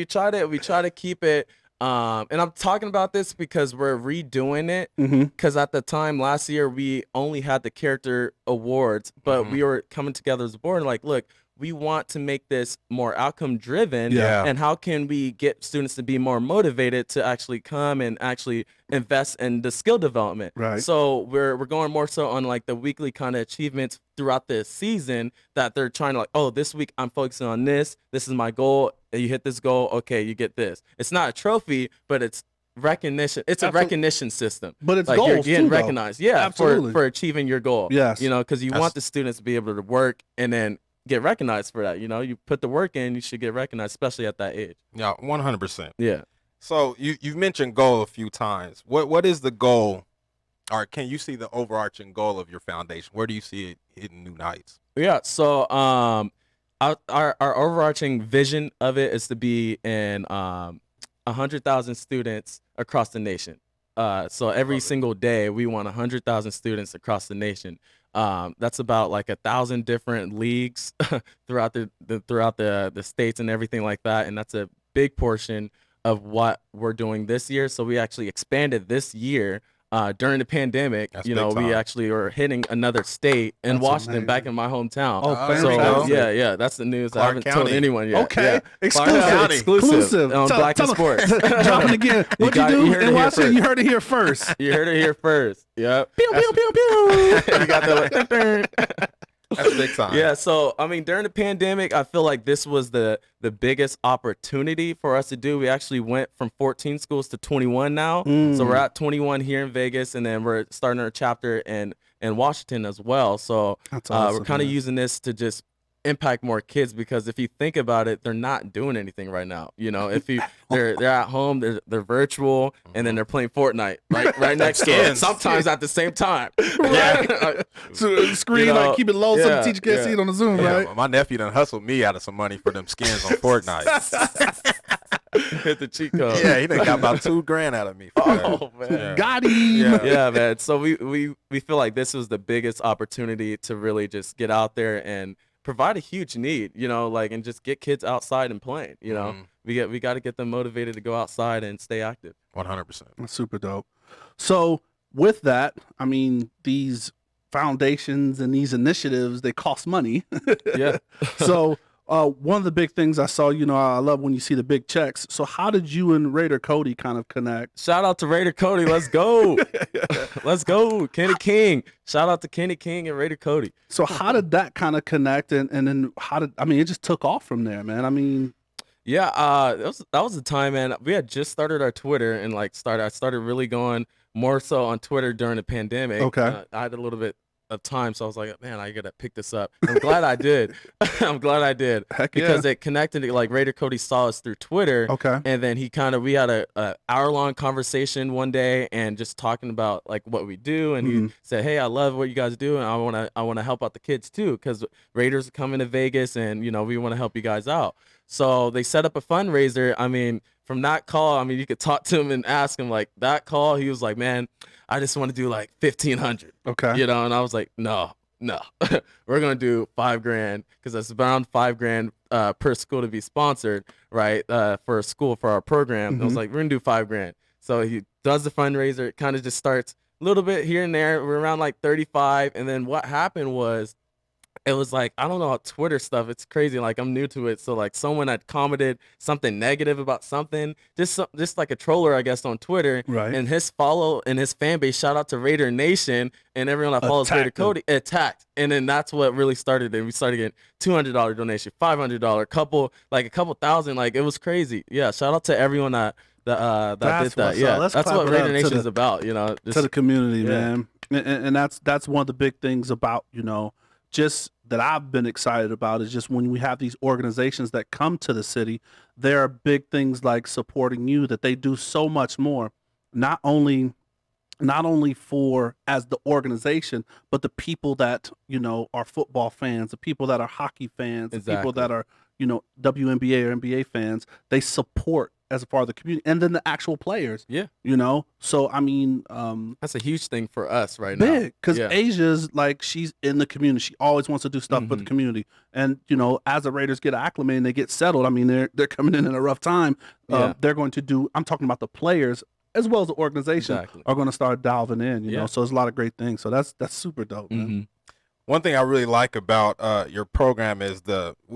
we try to keep it. And I'm talking about this because we're redoing it. Because at the time last year we only had the character awards, but we were coming together as a board and like, look, we want to make this more outcome driven. Yeah. And how can we get students to be more motivated to actually come and actually invest in the skill development? Right. So we're going more so on like the weekly kind of achievements throughout the season that they're trying to like, oh, this week I'm focusing on this. This is my goal. You hit this goal, okay, you get this. It's not a trophy, but it's recognition. It's a recognition system. But it's like goals you're getting too, recognized. though. Yeah, Absolutely. for achieving your goal. Yes. Because you want the students to be able to work and then get recognized for that. You put the work in, you should get recognized, especially at that age. Yeah, 100%. Yeah. So you've mentioned goal a few times. What is the goal, or can you see the overarching goal of your foundation? Where do you see it hitting new heights? Yeah. So our overarching vision of it is to be in 100,000 students across the nation. So every single day we want 100,000 students across the nation. That's about like 1,000 different leagues throughout the states and everything like that. And that's a big portion of what we're doing this year. So we actually expanded this year during the pandemic. That's we actually are hitting another state in That's Washington, amazing. back in my hometown. Oh, So fantastic. yeah, that's the news. I Clark haven't told County. anyone yet. Okay. Yeah. Exclusive. County. Exclusive on Tell- Black and tell 'em. Sports. Dropping again. What you got- do you heard it in here Washington? first. You heard it here first. You heard it here first. Yep. Pew, pew, pew, pew. You got the That's big time. Yeah, so I mean, during the pandemic, I feel like this was the biggest opportunity for us to do. We actually went from 14 schools to 21 now. So we're at 21 here in Vegas, and then we're starting our chapter in Washington as well. So That's awesome, we're kind of man. using this to just impact more kids, because if you think about it, they're not doing anything right now. If they're at home, they're virtual, and then they're playing Fortnite right next to it, sometimes at the same time. Right. So the screen, like keep it low so the teacher can't see it on the Zoom, Yeah, right? my nephew done hustled me out of some money for them skins on Fortnite. Hit the cheat code. Yeah, he done got about $2,000 out of me for that. Oh man. Yeah. Got him. Yeah, man. So we feel like this was the biggest opportunity to really just get out there and provide a huge need, and just get kids outside and playing. We got to get them motivated to go outside and stay active. 100%. That's super dope. So with that, I mean, these foundations and these initiatives, they cost money. Yeah. So one of the big things I saw, I love when you see the big checks. So how did you and Raider Cody kind of connect? Shout out to Raider Cody. Let's go. Let's go. Kenny King. Shout out to Kenny King and Raider Cody. So how did that kind of connect? And then it just took off from there, man. I mean, yeah, that was the time, man. We had just started our Twitter and I started really going more so on Twitter during the pandemic. Okay. I had a little bit of time, so I was like, man, I gotta pick this up. I'm glad I did. I'm glad I did. Heck because yeah. it connected. Like Raider Cody saw us through Twitter. Okay. And then we had a hour-long conversation one day and just talking about like what we do. And he said, hey, I love what you guys do, and I wanna help out the kids too, because Raiders are coming to Vegas, and we want to help you guys out. So they set up a fundraiser. I mean, from that call, you could talk to him and ask him, like, that call, he was like, man, I just want to do like 1,500. Okay. And I was like, no, we're going to do $5,000, because it's around $5,000 per school to be sponsored, right? For a school, for our program. I was like, we're going to do $5,000. So he does the fundraiser. It kind of just starts a little bit here and there. We're around like 35. And then what happened was, it was like, I don't know, Twitter stuff. It's crazy. Like, I'm new to it. So like someone had commented something negative about something, just like a troller, I guess, on Twitter. Right. And his fan base, shout out to Raider Nation and everyone that follows Raider Cody, attacked. And then that's what really started it. We started getting $200 donation, $500, a couple thousand. Like, it was crazy. Yeah. Shout out to everyone that did that. Yeah. That's what Raider Nation is about, you know. To the community, man. And that's one of the big things about, you know, just that I've been excited about is just when we have these organizations that come to the city, there are big things like supporting you that they do so much more, not only for as the organization, but the people that, you know, are football fans, the people that are hockey fans, the people that are, you know, WNBA or NBA fans, they support as far as the community, and then the actual players. Yeah. You know? So, I mean, that's a huge thing for us right now. Big, because Asia's like, she's in the community. She always wants to do stuff for the community. And, you know, as the Raiders get acclimated and they get settled, I mean, they're coming in a rough time. They're going to do, I'm talking about the players as well as the organization are going to start delving in, you know? So there's a lot of great things. So that's super dope, man. One thing I really like about your program is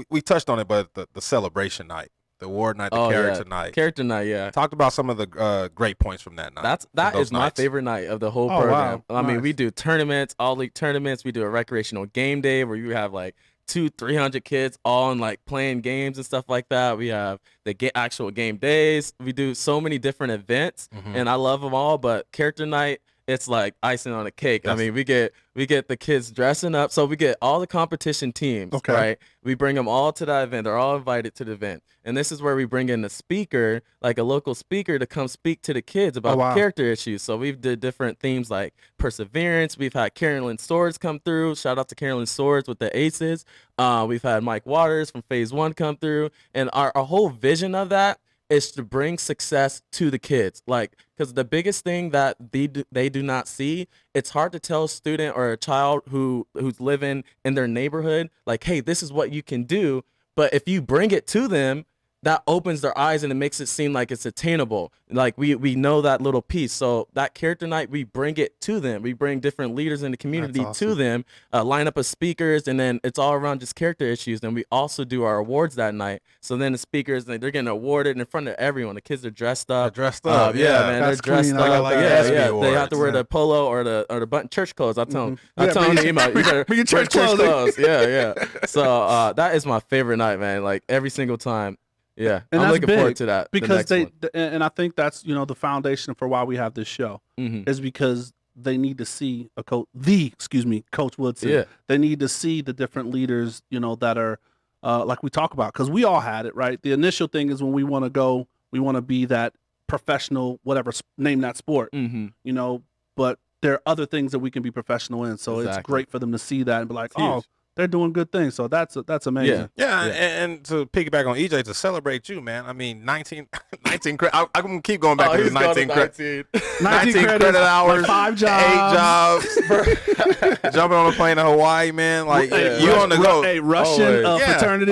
we touched on it, but the celebration night. The award night, the character night. Character night, yeah. Talked about some of the great points from that night. That is my favorite night of the whole program. Wow. I mean, we do tournaments, all league tournaments. We do a recreational game day where you have like 200-300 kids all in like playing games and stuff like that. We have the actual game days. We do so many different events, and I love them all. But character night, it's like icing on a cake. I mean, we get the kids dressing up. So we get all the competition teams, right? We bring them all to that event. They're all invited to the event. And this is where we bring in a speaker, like a local speaker, to come speak to the kids about character issues. So we've did different themes like perseverance. We've had Carolyn Swords come through. Shout out to Carolyn Swords with the Aces. We've had Mike Waters from Phase 1 come through. And our whole vision of that is to bring success to the kids. Like, because the biggest thing that they do not see, it's hard to tell a student or a child who's living in their neighborhood, like, hey, this is what you can do. But if you bring it to them, that opens their eyes and it makes it seem like it's attainable. Like we know that little piece. So that character night, we bring it to them. We bring different leaders in the community to them, line up of speakers, and then it's all around just character issues. Then we also do our awards that night. So then the speakers, they're getting awarded in front of everyone. The kids are dressed up. Yeah, man. They're dressed up. They have to wear the polo or the button church clothes. I tell them, you better wear church clothes. Yeah. So that is my favorite night, man. Like every single time. Yeah, and I'm looking forward to that because and I think that's, you know, the foundation for why we have this show is because they need to see Coach Woodson. Yeah. They need to see the different leaders, you know, that are like we talk about, because we all had it, right? The initial thing is when we want to be that professional, whatever, name that sport, you know, but there are other things that we can be professional in. So it's great for them to see that and be like, oh, they're doing good things. So that's amazing. Yeah. And to piggyback on EJ, to celebrate you, man. I mean, 19 I'm going to keep going back to the 19 credit hours, like 5 jobs, 8 jobs, jumping on a plane to Hawaii, man. Like, you on the go. A Russian fraternity.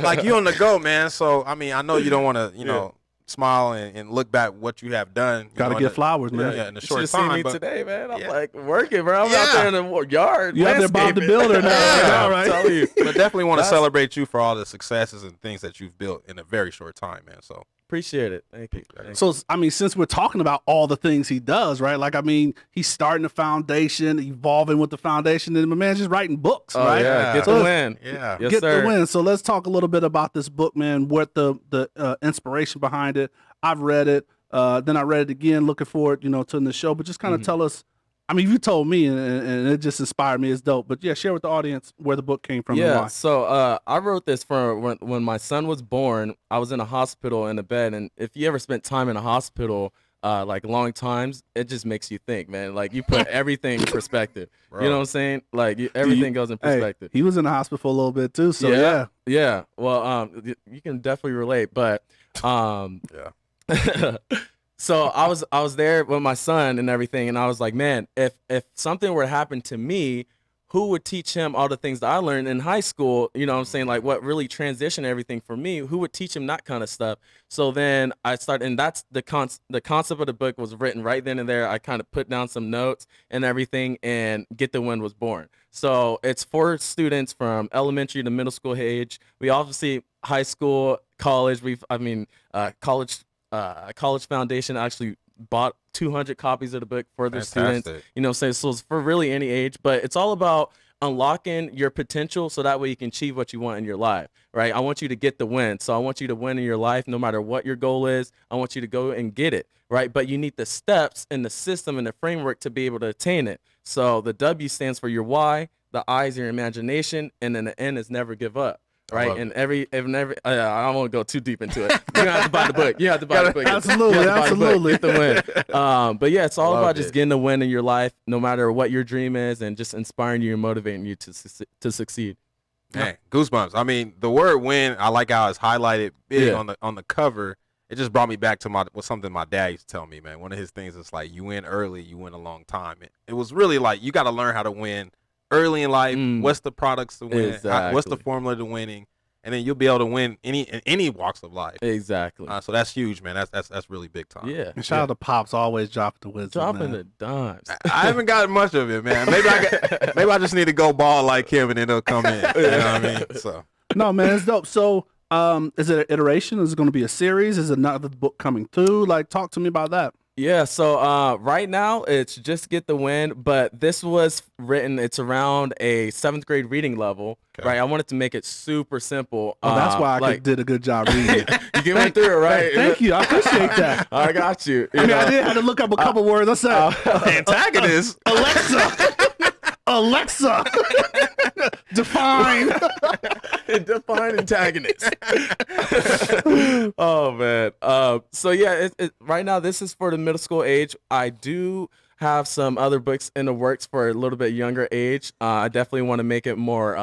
Like, you on the go, man. So, I mean, I know you don't want to, you know, smile and look back what you have done. Got to get flowers, man. Yeah, in a short time. See me today, man. I'm like working, bro. I'm out there in the yard. You out there, Bob the Builder now, right? I'm telling you. But definitely want to celebrate you for all the successes and things that you've built in a very short time, man. So appreciate it. Thank you. So, I mean, since we're talking about all the things he does, right? Like, I mean, he's starting a foundation, evolving with the foundation, and my man's just writing books, right? Yeah, get the win. Yeah, yes, get sir. the win. So let's talk a little bit about this book, man. What the inspiration behind it. I've read it. Then I read it again, looking forward, you know, to the show. But just kind of tell us. I mean, you told me, and it just inspired me. It's dope. But yeah, share with the audience where the book came from. Yeah. And why. So I wrote this for when my son was born. I was in a hospital in a bed, and if you ever spent time in a hospital, like long times, it just makes you think, man. Like you put everything in perspective. You know what I'm saying? Like everything goes in perspective. He was in the hospital for a little bit too. So yeah. Well, you can definitely relate, but So I was there with my son and everything, and I was like, man, if something were to happen to me, who would teach him all the things that I learned in high school? You know what I'm saying? Like what really transitioned everything for me? Who would teach him that kind of stuff? So then I started, and that's the concept of the book was written right then and there. I kind of put down some notes and everything, and Get the Win was born. So it's for students from elementary to middle school age. We obviously high school, college. College Foundation actually bought 200 copies of the book for their students. You know, so it's for really any age, but it's all about unlocking your potential so that way you can achieve what you want in your life, right? I want you to get the win. So I want you to win in your life no matter what your goal is. I want you to go and get it, right? But you need the steps and the system and the framework to be able to attain it. So the W stands for your why, the I is your imagination, and then the N is never give up. Right, and every I don't want to go too deep into it. You have to buy the book. You have to buy the book. Absolutely. Get the win. But yeah, it's all about just getting a win in your life, no matter what your dream is, and just inspiring you and motivating you to succeed. Man, goosebumps. I mean, the word "win," I like how it's highlighted big on the cover. It just brought me back to something my dad used to tell me. Man, one of his things is like, you win early, you win a long time. It was really like, you got to learn how to win early in life. What's the products to win? Exactly. What's the formula to winning? And then you'll be able to win in any walks of life. Exactly. So that's huge, man. That's really big time. Yeah. And shout out to Pops, always dropping the wisdom. Dropping the dimes. I haven't gotten much of it, man. Maybe I just need to go ball like him, and then it'll come in. You know what I mean? So. No, man, it's dope. So, is it an iteration? Is it going to be a series? Is another book coming through? Like, talk to me about that. Yeah, so right now it's just Get the Win, but this was written, it's around a 7th grade reading level, right? I wanted to make it super simple. Oh, that's why I did a good job reading it. You went through it, right? Thank you. I appreciate that. I got you. I did have to look up a couple words. I said, antagonist. Alexa, define antagonist. Oh man. So yeah, right now this is for the middle school age. I do have some other books in the works for a little bit younger age. I definitely want to make it more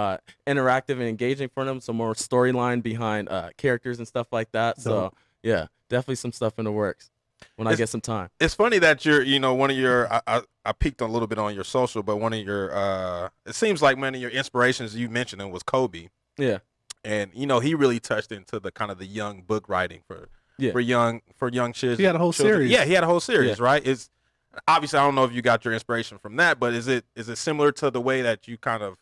interactive and engaging for them. So more storyline behind characters and stuff like that. So yeah, definitely some stuff in the works when I get some time. It's funny that one of your, I peeked a little bit on your social, but one of your, it seems like one of your inspirations you mentioned was Kobe. Yeah. And, he really touched into the kind of the young book writing for young kids. He had a whole series. Yeah, he had a whole series, right? It's obviously, I don't know if you got your inspiration from that, but is it similar to the way that you kind of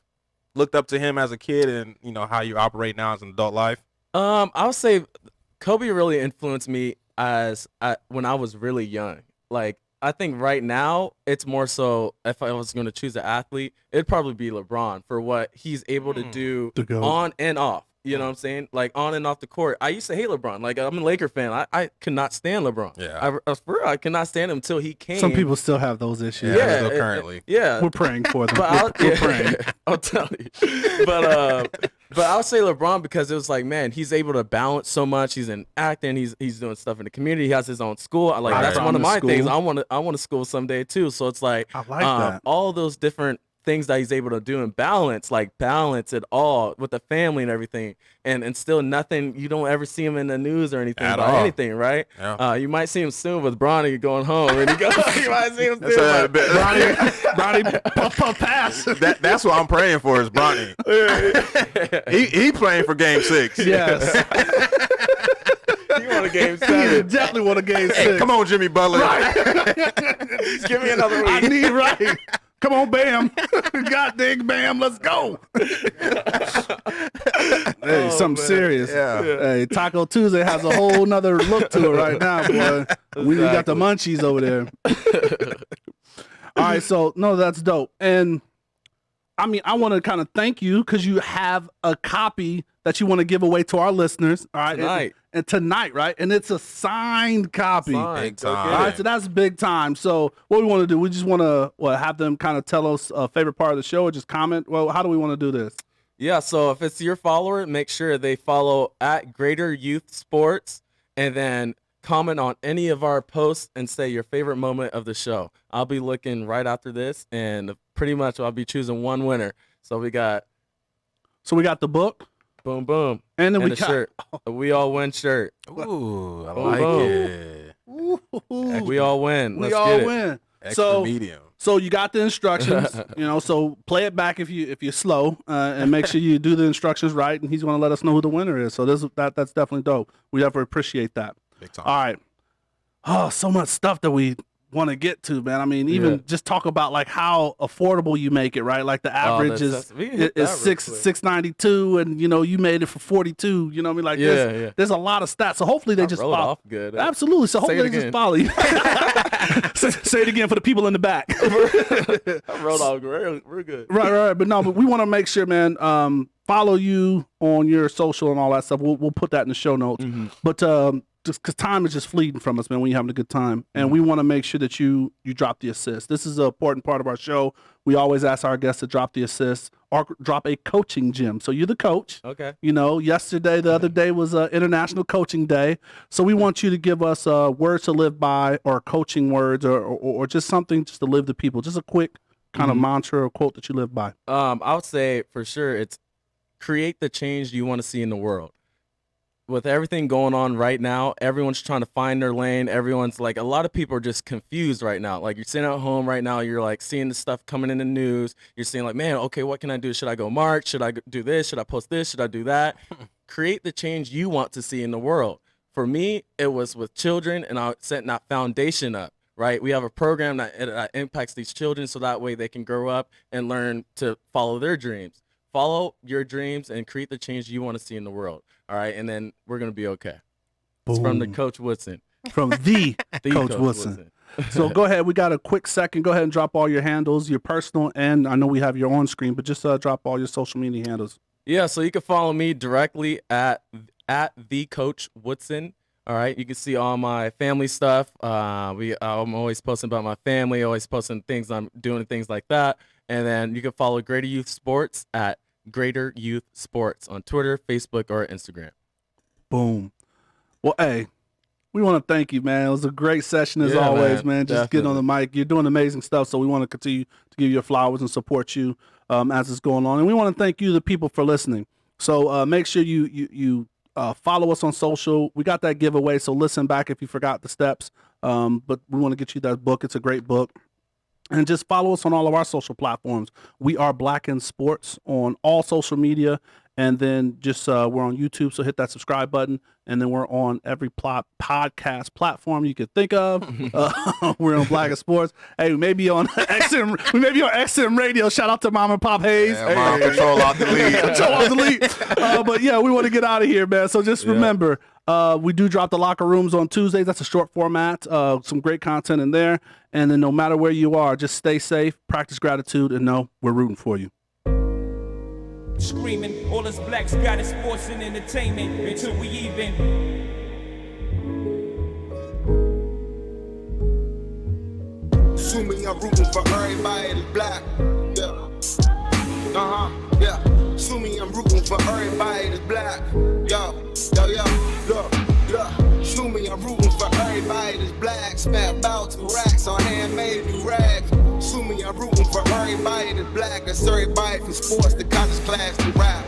looked up to him as a kid and, how you operate now as an adult life? I would say Kobe really influenced me when I was really young. Like, I think right now it's more so if I was going to choose an athlete, it'd probably be LeBron for what he's able to do on and off. You know what I'm saying? Like on and off the court. I used to hate LeBron. Like I'm a Laker fan. I could not stand LeBron. Yeah. I could not stand him until he came. Some people still have those issues. Yeah, still currently. Yeah. We're praying for them. We're praying. I'll tell you. But I'll say LeBron because it was like, man, he's able to balance so much. He's in acting. He's doing stuff in the community. He has his own school. That's one of my things. I want to school someday too. So it's like, I like that. All those different things that he's able to do and balance it all with the family and everything, and still nothing. You don't ever see him in the news or anything about anything, right? Yeah. You might see him soon with Bronny going home, and you might see him soon. Bronny, puff, pass. That's what I'm praying for is Bronny. he playing for Game 6. Yes. You want a Game 7? You definitely want a Game 6. Hey, come on, Jimmy Butler. Right. Give me another week. I need right. Come on, Bam. God dang, Bam, let's go. Hey, something serious. Yeah. Hey, Taco Tuesday has a whole nother look to it right now, boy. We got the munchies over there. All right, so, no, that's dope. And, I want to kind of thank you because you have a copy that you want to give away to our listeners. All right. Tonight. And tonight, right? And it's a signed copy. Big time. All right, so that's big time. So what we want to do, we just want to have them kind of tell us a favorite part of the show or just comment. Well, how do we want to do this? Yeah, so if it's your follower, make sure they follow at Greater Youth Sports and then comment on any of our posts and say your favorite moment of the show. I'll be looking right after this, and pretty much I'll be choosing one winner. So we got the book. Boom, boom. And then we the got shirt. We all win shirt. Ooh, I Boom, like boom. it. Ooh. We all win. We Let's all get it. win. Extra medium. So you got the instructions, so play it back if you're slow, and make sure you do the instructions right, and he's going to let us know who the winner is. So that's definitely dope. We definitely appreciate that. Big time. All right. Oh, so much stuff that we want to get to, man. I mean, even just talk about like how affordable you make it, right? Like the average is $6.92, and you made it for $42. You know what I mean? Like there's a lot of stats. So hopefully they just follow. Off good. Absolutely. So hopefully they just follow you. Say it again for the people in the back. I wrote off. We're good. Right. But we want to make sure, man. Follow you on your social and all that stuff. We'll put that in the show notes. Mm-hmm. But just because time is just fleeting from us, man, when you're having a good time. And we want to make sure that you drop the assist. This is an important part of our show. We always ask our guests to drop the assist or drop a coaching gem. So you're the coach. Okay. The other day was International Coaching Day. So we want you to give us words to live by, or coaching words, or just something just to live to people. Just a quick kind of mantra or quote that you live by. I would say for sure it's create the change you want to see in the world. With everything going on right now, everyone's trying to find their lane. Everyone's like, a lot of people are just confused right now. Like, you're sitting at home right now, you're like seeing the stuff coming in the news. You're seeing like, man, okay, what can I do? Should I go march? Should I do this? Should I post this? Should I do that? Create the change you want to see in the world. For me, it was with children, and I setting that foundation up, right? We have a program that impacts these children so that way they can grow up and learn to follow their dreams. Follow your dreams and create the change you want to see in the world. All right, and then we're going to be okay. It's from the Coach Woodson. From the Coach Woodson. So go ahead. We got a quick second. Go ahead and drop all your handles, your personal, and I know we have your on screen, but just drop all your social media handles. Yeah, so you can follow me directly at the Coach Woodson. All right, you can see all my family stuff. I'm always posting about my family, always posting things I'm doing, things like that. And then you can follow Greater Youth Sports at Greater Youth Sports on Twitter, Facebook, or Instagram. Boom. Well, hey, we want to thank you, man. It was a great session as always, man. Just getting on the mic. You're doing amazing stuff, so we want to continue to give you your flowers and support you as it's going on. And we want to thank you, the people, for listening. So make sure you follow us on social. We got that giveaway, so listen back if you forgot the steps. But we want to get you that book. It's a great book. And just follow us on all of our social platforms. We are Black in Sports on all social media. And then just we're on YouTube, so hit that subscribe button. And then we're on every podcast platform you could think of. We're on Black in Sports. Hey, we may be on XM. We may be on XM Radio. Shout out to Mom and Pop Hayes. Yeah, Mom, control out the lead. Control out the lead. But yeah, we want to get out of here, man. So just remember, we do drop the locker rooms on Tuesdays. That's a short format. Some great content in there. And then no matter where you are, just stay safe, practice gratitude, and know we're rooting for you. Screaming, all us blacks got is sports and entertainment until we even. Assuming I'm rooting for everybody that's black. Yeah. Yeah. Assuming I'm rooting for everybody that's black. Look. Assuming I'm rooting for everybody that's black. Spent about 2 racks on handmade new rags. Assuming I'm rooting for everybody that's black. That's everybody from sports to college class to rap.